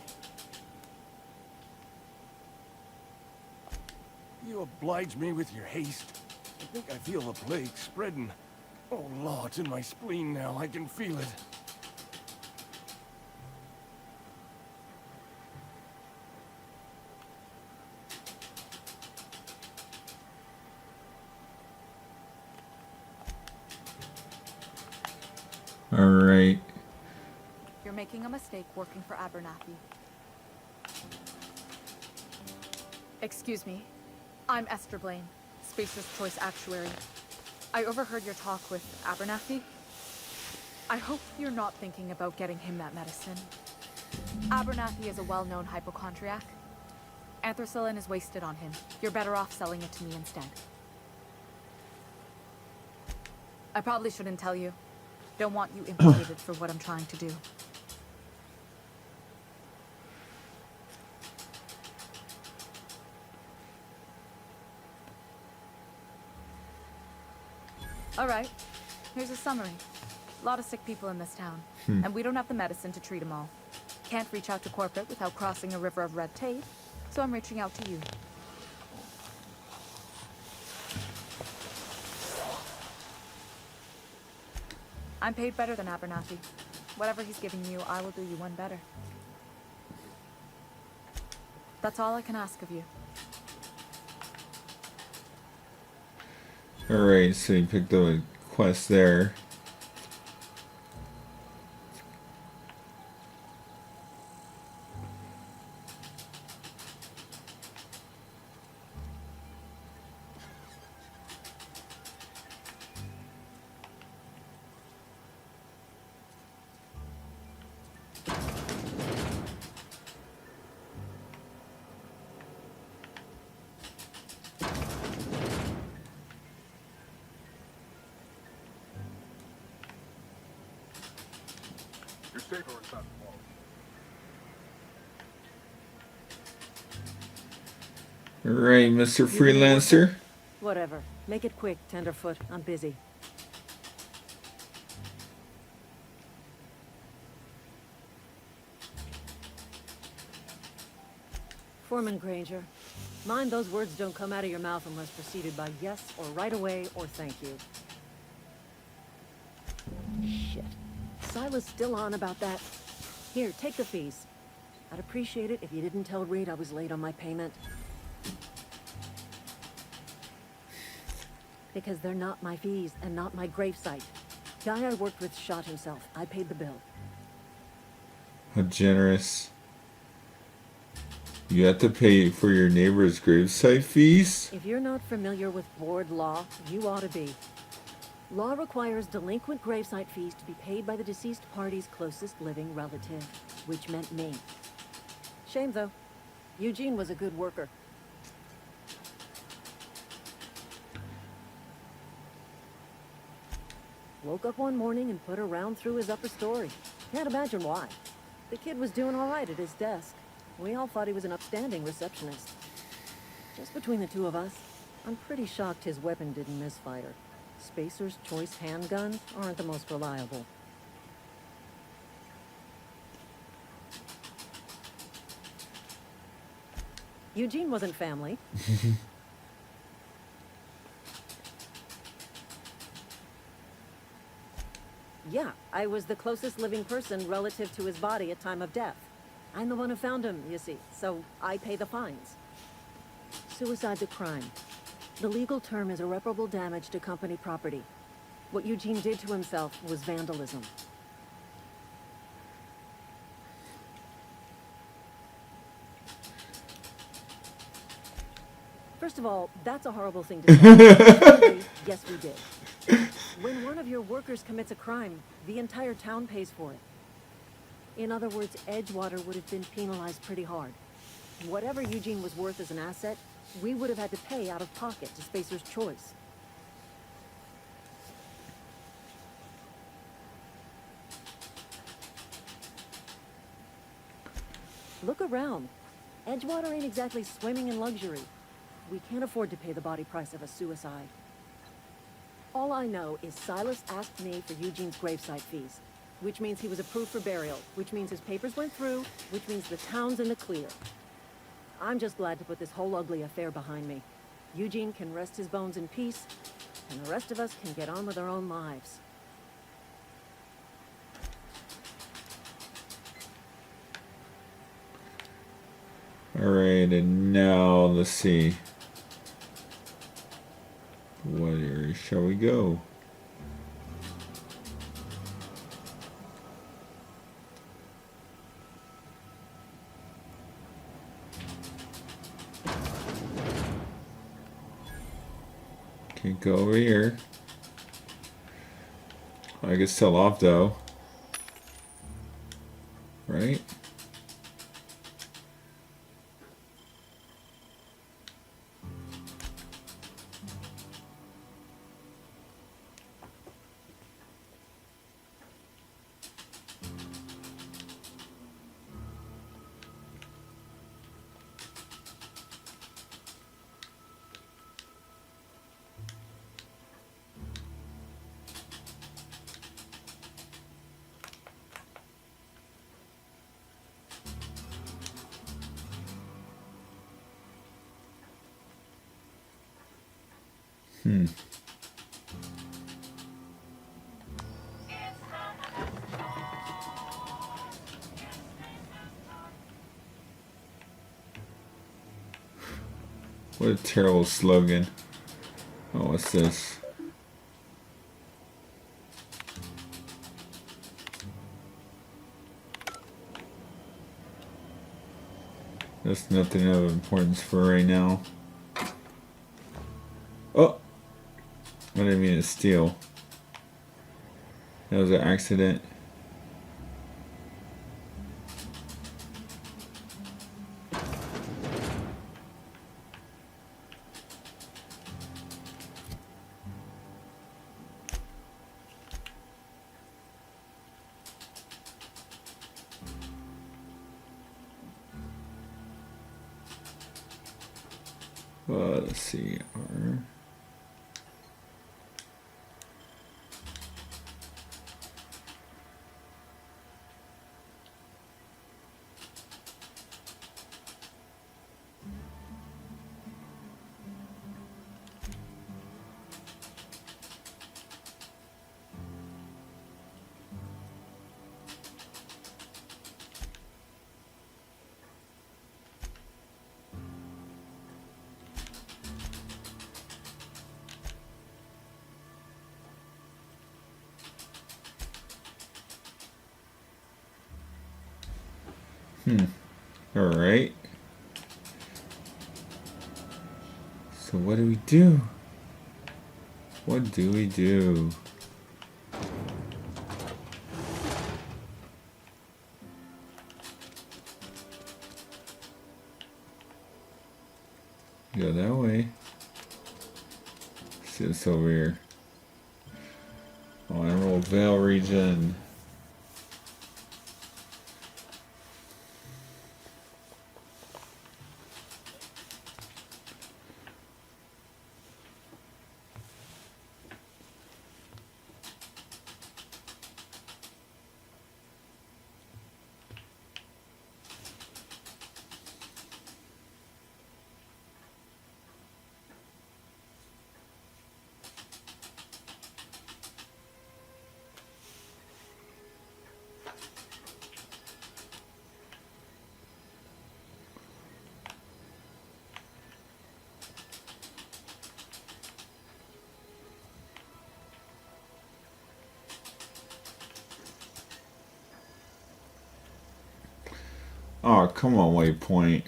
You oblige me with your haste. I think I feel the plague spreading. Oh, Lord, it's in my spleen now. I can feel it. All right. You're making a mistake working for Abernathy. Excuse me. I'm Esther Blaine, Spacer's Choice Actuary. I overheard your talk with Abernathy. I hope you're not thinking about getting him that medicine. Abernathy is a well-known hypochondriac. Anthracillin is wasted on him. You're better off selling it to me instead. I probably shouldn't tell you. Don't want you implicated for what I'm trying to do. All right, here's a summary. A lot of sick people in this town, and we don't have the medicine to treat them all. Can't reach out to corporate without crossing a river of red tape, so I'm reaching out to you. I'm paid better than Abernathy. Whatever he's giving you, I will do you one better. That's all I can ask of you. Alright, so you picked the quest there. You're safer inside the wall. Alright, Mr. Freelancer. Whatever. Make it quick, Tenderfoot. I'm busy. Foreman Granger, mind those words don't come out of your mouth unless preceded by yes or right away or thank you. Shit. Silas still on about that. Here, take the fees. I'd appreciate it if you didn't tell Reed I was late on my payment. Because they're not my fees and not my gravesite. Guy I worked with shot himself. I paid the bill. How generous. You have to pay for your neighbor's gravesite fees? If you're not familiar with board law, you ought to be. Law requires delinquent gravesite fees to be paid by the deceased party's closest living relative, which meant me. Shame, though. Eugene was a good worker. Woke up one morning and put a round through his upper story. Can't imagine why. The kid was doing all right at his desk. We all thought he was an upstanding receptionist. Just between the two of us, I'm pretty shocked his weapon didn't misfire. Spacer's Choice handguns aren't the most reliable. Eugene wasn't family. Yeah, I was the closest living person relative to his body at time of death. I'm the one who found him, you see, so I pay the fines. Suicide's a crime. The legal term is irreparable damage to company property. What Eugene did to himself was vandalism. First of all, that's a horrible thing to say. Secondly, yes, we did. When one of your workers commits a crime, the entire town pays for it. In other words, Edgewater would have been penalized pretty hard. Whatever Eugene was worth as an asset, we would have had to pay out of pocket to Spacer's Choice. Look around. Edgewater ain't exactly swimming in luxury. We can't afford to pay the body price of a suicide. All I know is Silas asked me for Eugene's gravesite fees, which means he was approved for burial, which means his papers went through, which means the town's in the clear. I'm just glad to put this whole ugly affair behind me. Eugene can rest his bones in peace, and the rest of us can get on with our own lives. Alright, and now let's see. What area shall we go? Can't go over here. I can sell off though. Right? What a terrible slogan. Oh, what's this? That's nothing of importance for right now. Oh! I didn't mean to steal. That was an accident. Let's see. Alright. So what do we do? What do we do? Go that way. See this over here. Oh, Emerald Vale region. Oh, come on, waypoint.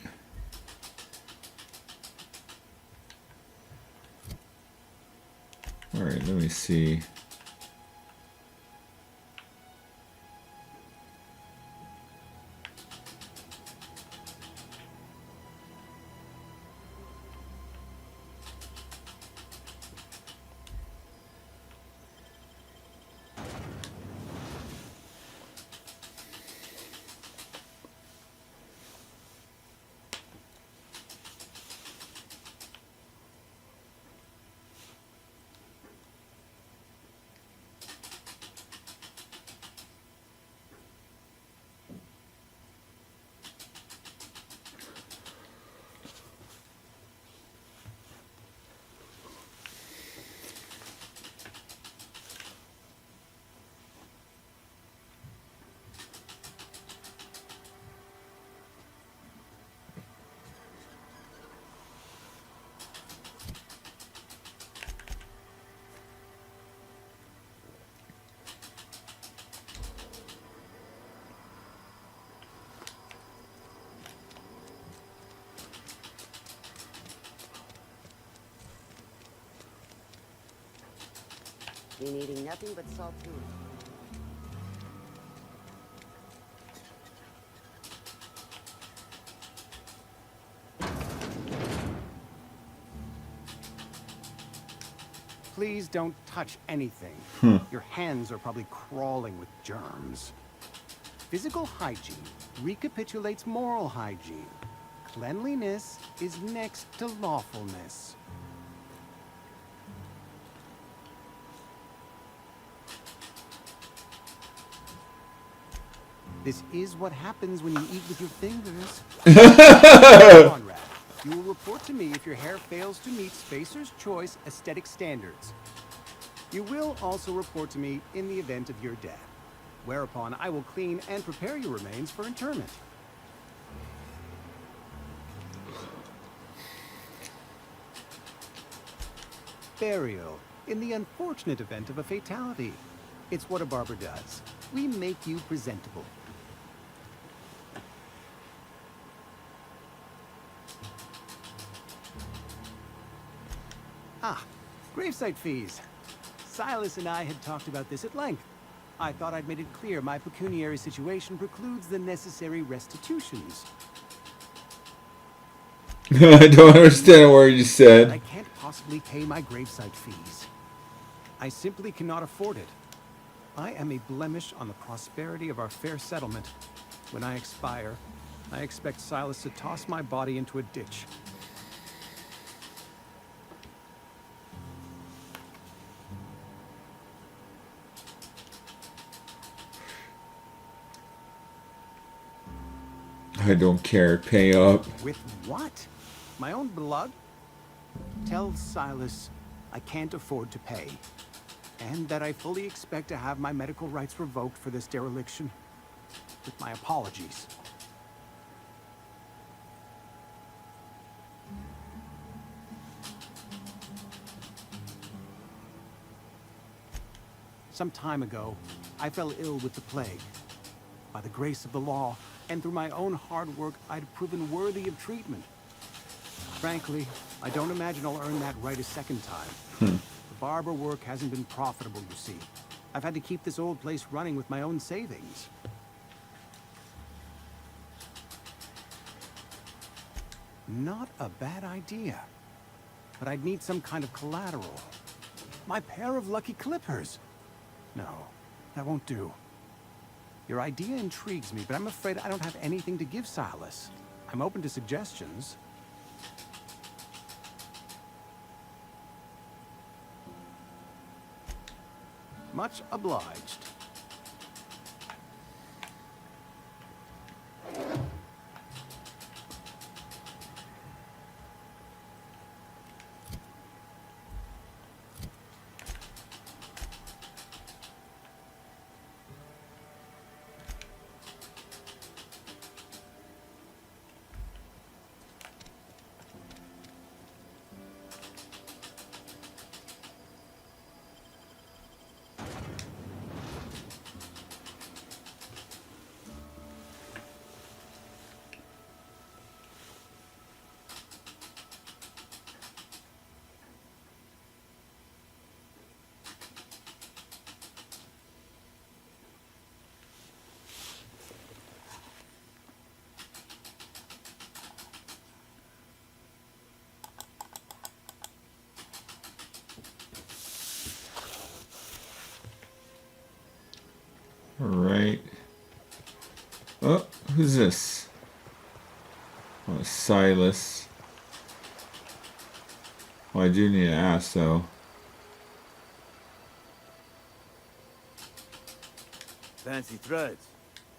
Alright, let me see. Been eating nothing but salt tuna. Please don't touch anything. Your hands are probably crawling with germs. Physical hygiene recapitulates moral hygiene. Cleanliness is next to lawfulness. This is what happens when you eat with your fingers. Conrad, you will report to me if your hair fails to meet Spacer's Choice aesthetic standards. You will also report to me in the event of your death, whereupon I will clean and prepare your remains for interment. Burial, in the unfortunate event of a fatality. It's what a barber does. We make you presentable. Ah, gravesite fees. Silas and I had talked about this at length. I thought I'd made it clear my pecuniary situation precludes the necessary restitutions. I don't understand a word you said. I can't possibly pay my gravesite fees. I simply cannot afford it. I am a blemish on the prosperity of our fair settlement. When I expire, I expect Silas to toss my body into a ditch. I don't care. Pay up. With what? My own blood? Tell Silas I can't afford to pay, and that I fully expect to have my medical rights revoked for this dereliction. With my apologies. Some time ago, I fell ill with the plague. By the grace of the law, and through my own hard work, I'd proven worthy of treatment. Frankly, I don't imagine I'll earn that right a second time. The barber work hasn't been profitable, you see. I've had to keep this old place running with my own savings. Not a bad idea. But I'd need some kind of collateral. My pair of lucky clippers. No, that won't do. Your idea intrigues me, but I'm afraid I don't have anything to give Silas. I'm open to suggestions. Much obliged. Alright. Oh, who's this? Oh, Silas. Well, I do need to ask, though. Fancy threads.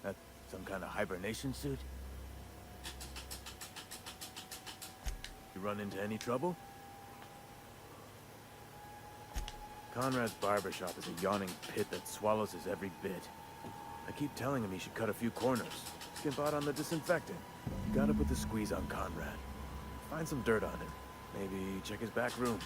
That some kind of hibernation suit? You run into any trouble? Conrad's barbershop is a yawning pit that swallows his every bit. I keep telling him he should cut a few corners. Skimp out on the disinfectant. You gotta put the squeeze on Conrad. Find some dirt on him. Maybe check his back room.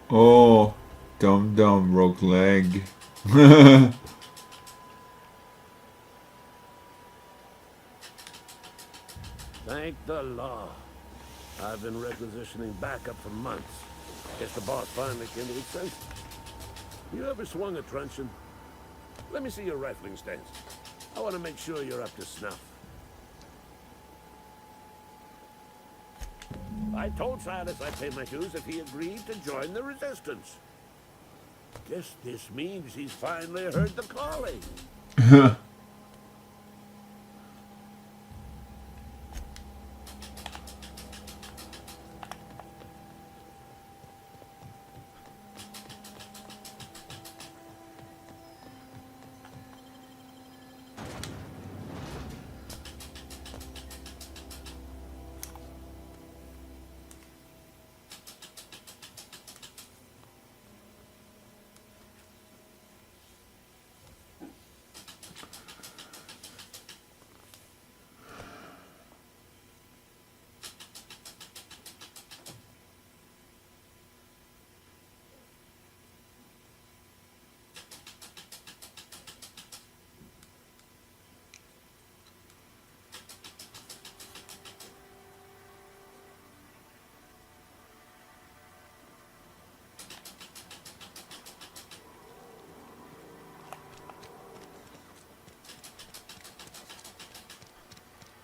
Oh, dumb broke leg. Thank the law. I've been requisitioning backup for months. Guess the boss finally came to his senses. You ever swung a truncheon? Let me see your rifling stance. I want to make sure you're up to snuff. I told Silas I'd pay my dues if he agreed to join the resistance. Guess this means he's finally heard the calling.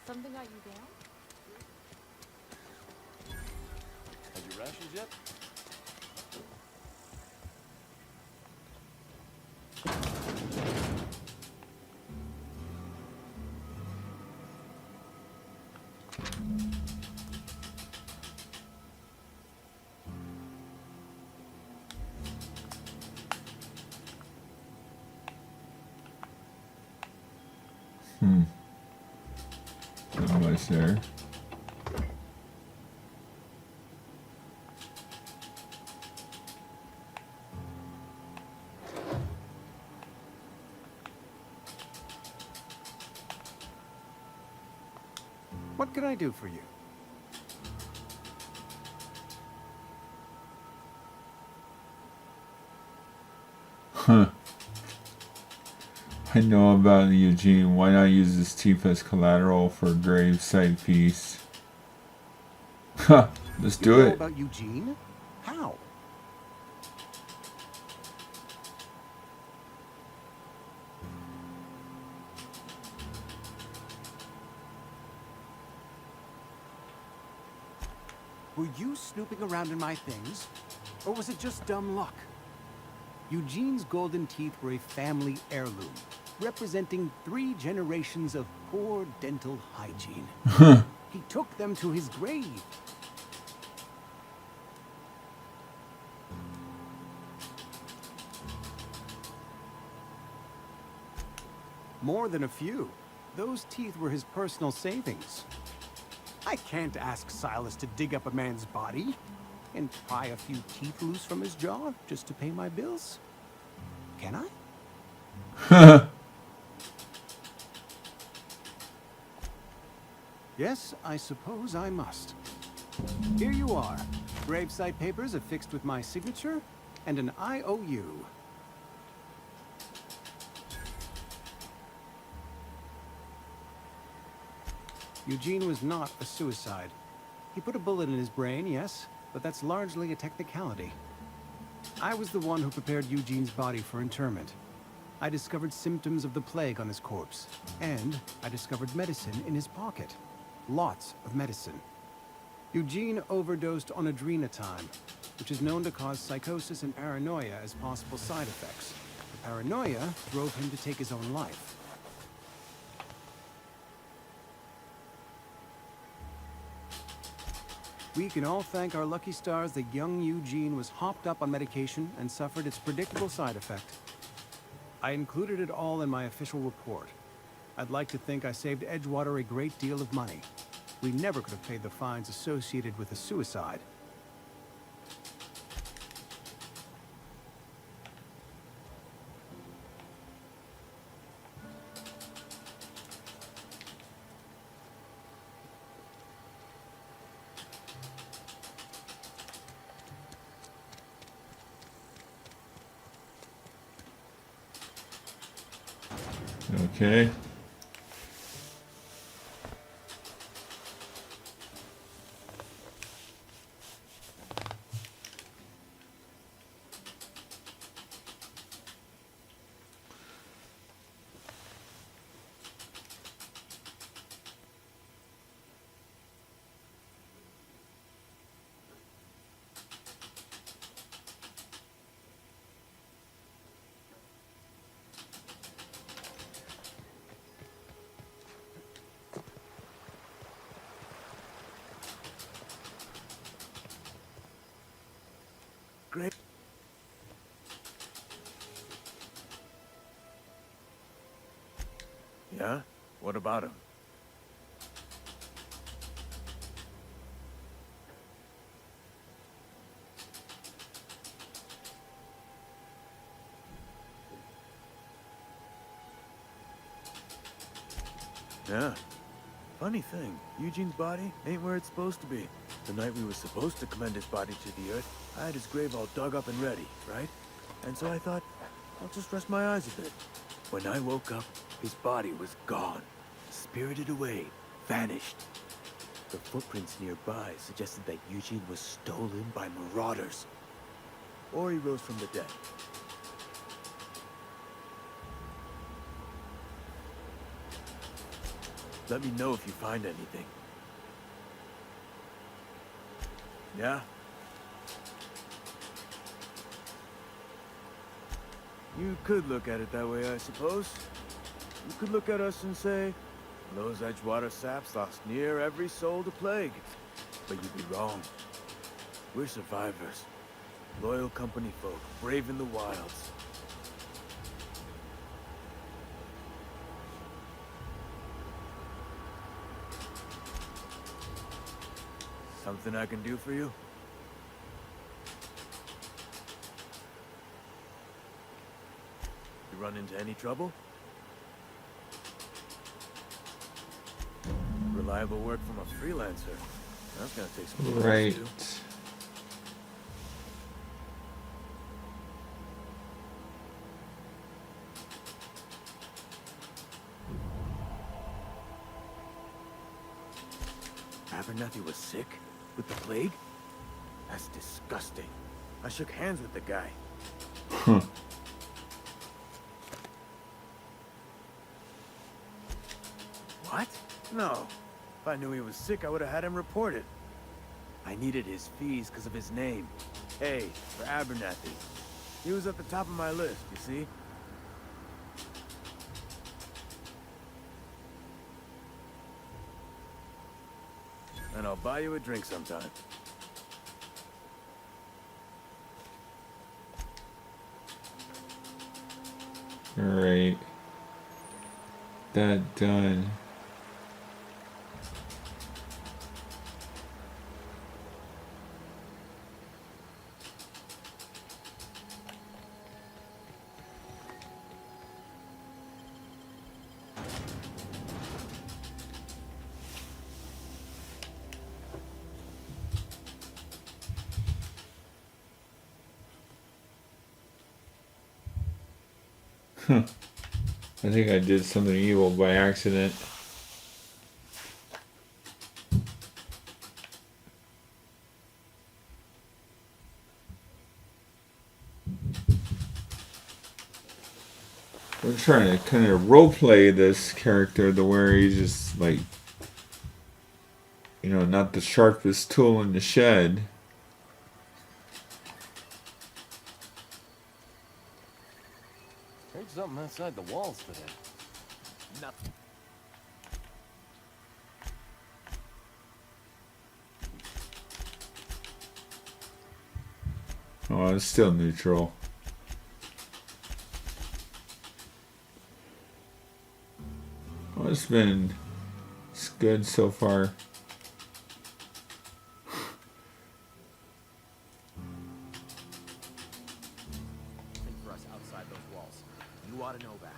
Something got you down? Have you rations yet? Not was there. What can I do for you? Huh. I know about Eugene. Why not use his teeth as collateral for a gravesite piece? Huh. Let's do You know it. about Eugene? How? Were you snooping around in my things? Or was it just dumb luck? Eugene's golden teeth were a family heirloom, representing 3 generations of poor dental hygiene. He took them to his grave. More than a few. Those teeth were his personal savings. I can't ask Silas to dig up a man's body and pry a few teeth loose from his jaw just to pay my bills. Can I? Yes, I suppose I must. Here you are. Gravesite papers affixed with my signature and an IOU. Eugene was not a suicide. He put a bullet in his brain, yes, but that's largely a technicality. I was the one who prepared Eugene's body for interment. I discovered symptoms of the plague on his corpse, and I discovered medicine in his pocket. Lots of medicine. Eugene overdosed on adrenatime, which is known to cause psychosis and paranoia as possible side effects. The paranoia drove him to take his own life. We can all thank our lucky stars that young Eugene was hopped up on medication and suffered its predictable side effect. I included it all in my official report. I'd like to think I saved Edgewater a great deal of money. We never could have paid the fines associated with a suicide. Okay. Great. Yeah? What about him? Yeah. Funny thing, Eugene's body ain't where it's supposed to be. The night we were supposed to commend his body to the earth, I had his grave all dug up and ready, right? And so I thought, I'll just rest my eyes a bit. When I woke up, his body was gone. Spirited away. Vanished. The footprints nearby suggested that Eugene was stolen by marauders. Or he rose from the dead. Let me know if you find anything. Yeah? You could look at it that way, I suppose. You could look at us and say, those Edgewater saps lost near every soul to plague. But you'd be wrong. We're survivors. Loyal company folk, braving the wilds. Something I can do for you? You run into any trouble? Reliable work from a freelancer. That's gonna take some work Right. to do. Abernathy was sick? With the plague? That's disgusting. I shook hands with the guy. Huh. What? No. If I knew he was sick, I would have had him reported. I needed his fees because of his name. A for Abernathy. He was at the top of my list, you see? And I'll buy you a drink sometime. Alright. That done. Huh. I think I did something evil by accident. We're trying to kind of roleplay this character to where he's just like, you know, not the sharpest tool in the shed. Heard something outside the walls today. Nothing. Oh, it's still neutral. Oh, it's good so far. For us outside those walls. You ought to know that.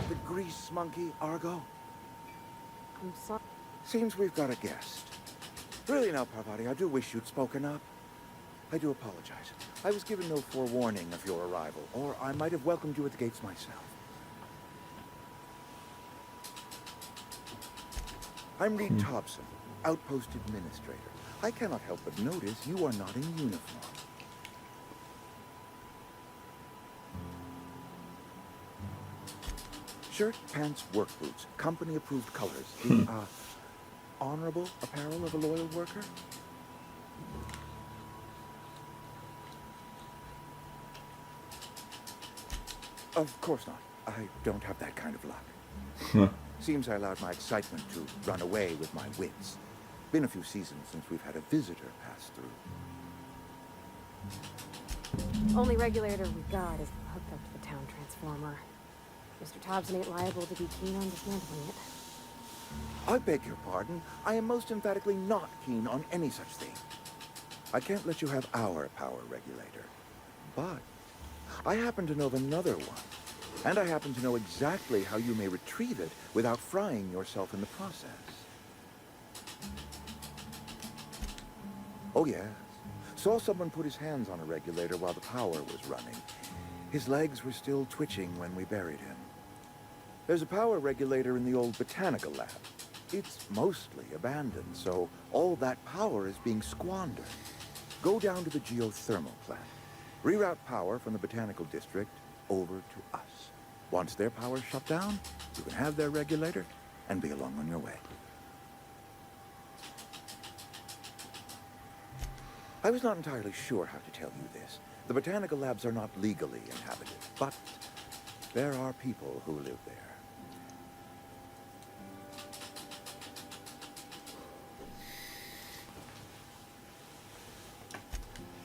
The grease monkey, Argo? I'm sorry. Seems we've got a guest. Really now, Parvati, I do wish you'd spoken up. I do apologize. I was given no forewarning of your arrival, or I might have welcomed you at the gates myself. I'm Reed Thompson, Outpost Administrator. I cannot help but notice you are not in uniform. Shirt, pants, work boots, company-approved colors. The, honorable apparel of a loyal worker? Of course not. I don't have that kind of luck. Seems I allowed my excitement to run away with my wits. Been a few seasons since we've had a visitor pass through. Only regulator we got is hooked up to the town transformer. Mr. Thompson ain't liable to be keen on dismantling it. I beg your pardon. I am most emphatically not keen on any such thing. I can't let you have our power regulator. But I happen to know of another one. And I happen to know exactly how you may retrieve it without frying yourself in the process. Oh yes. Saw someone put his hands on a regulator while the power was running. His legs were still twitching when we buried him. There's a power regulator in the old botanical lab. It's mostly abandoned, so all that power is being squandered. Go down to the geothermal plant. Reroute power from the botanical district over to us. Once their power's shut down, you can have their regulator and be along on your way. I was not entirely sure how to tell you this. The botanical labs are not legally inhabited, but there are people who live there.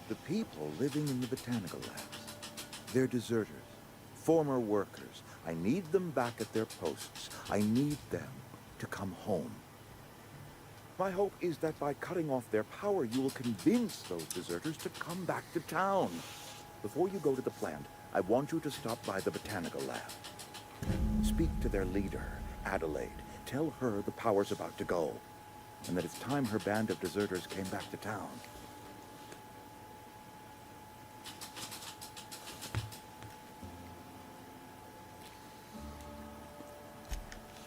The people living in the botanical labs, they're deserters, former workers. I need them back at their posts. I need them to come home. My hope is that by cutting off their power, you will convince those deserters to come back to town. Before you go to the plant, I want you to stop by the botanical lab. Speak to their leader, Adelaide. Tell her the power's about to go, and that it's time her band of deserters came back to town.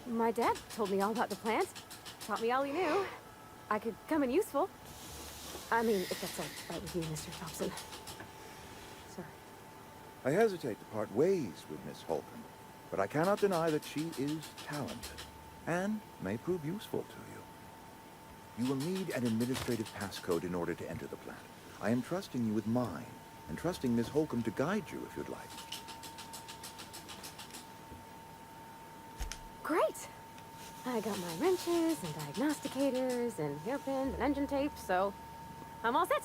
My dad told me all about the plant. Taught me all he knew. I could come in useful. I mean, if that's all right with you, Mr. Thompson. Sir. I hesitate to part ways with Miss Holcomb, but I cannot deny that she is talented and may prove useful to you. You will need an administrative passcode in order to enter the plant. I am trusting you with mine, and trusting Miss Holcomb to guide you if you'd like. Great! I got my wrenches and diagnosticators and hairpins and engine tape, so I'm all set.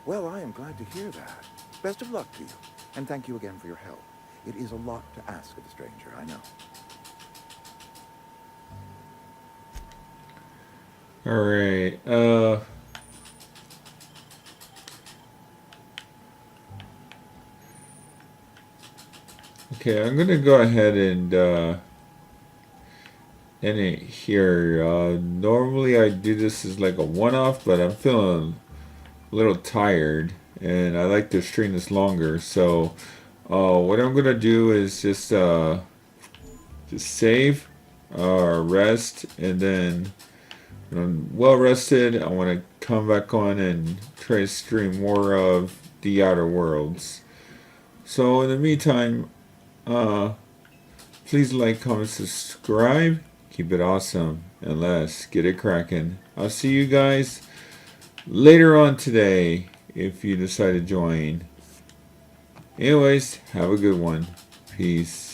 Well, I am glad to hear that. Best of luck to you, and thank you again for your help. It is a lot to ask of a stranger, I know. Alright, okay, I'm gonna go ahead and end it here. Normally I do this as like a one-off, but I'm feeling a little tired, and I like to stream this longer, so what I'm gonna do is just save, rest, and then when I'm well rested, I want to come back on and try to stream more of The Outer Worlds. So in the meantime, please like, comment, subscribe, keep it awesome, and let's get it cracking. I'll see you guys later on today if you decide to join. Anyways, have a good one. Peace.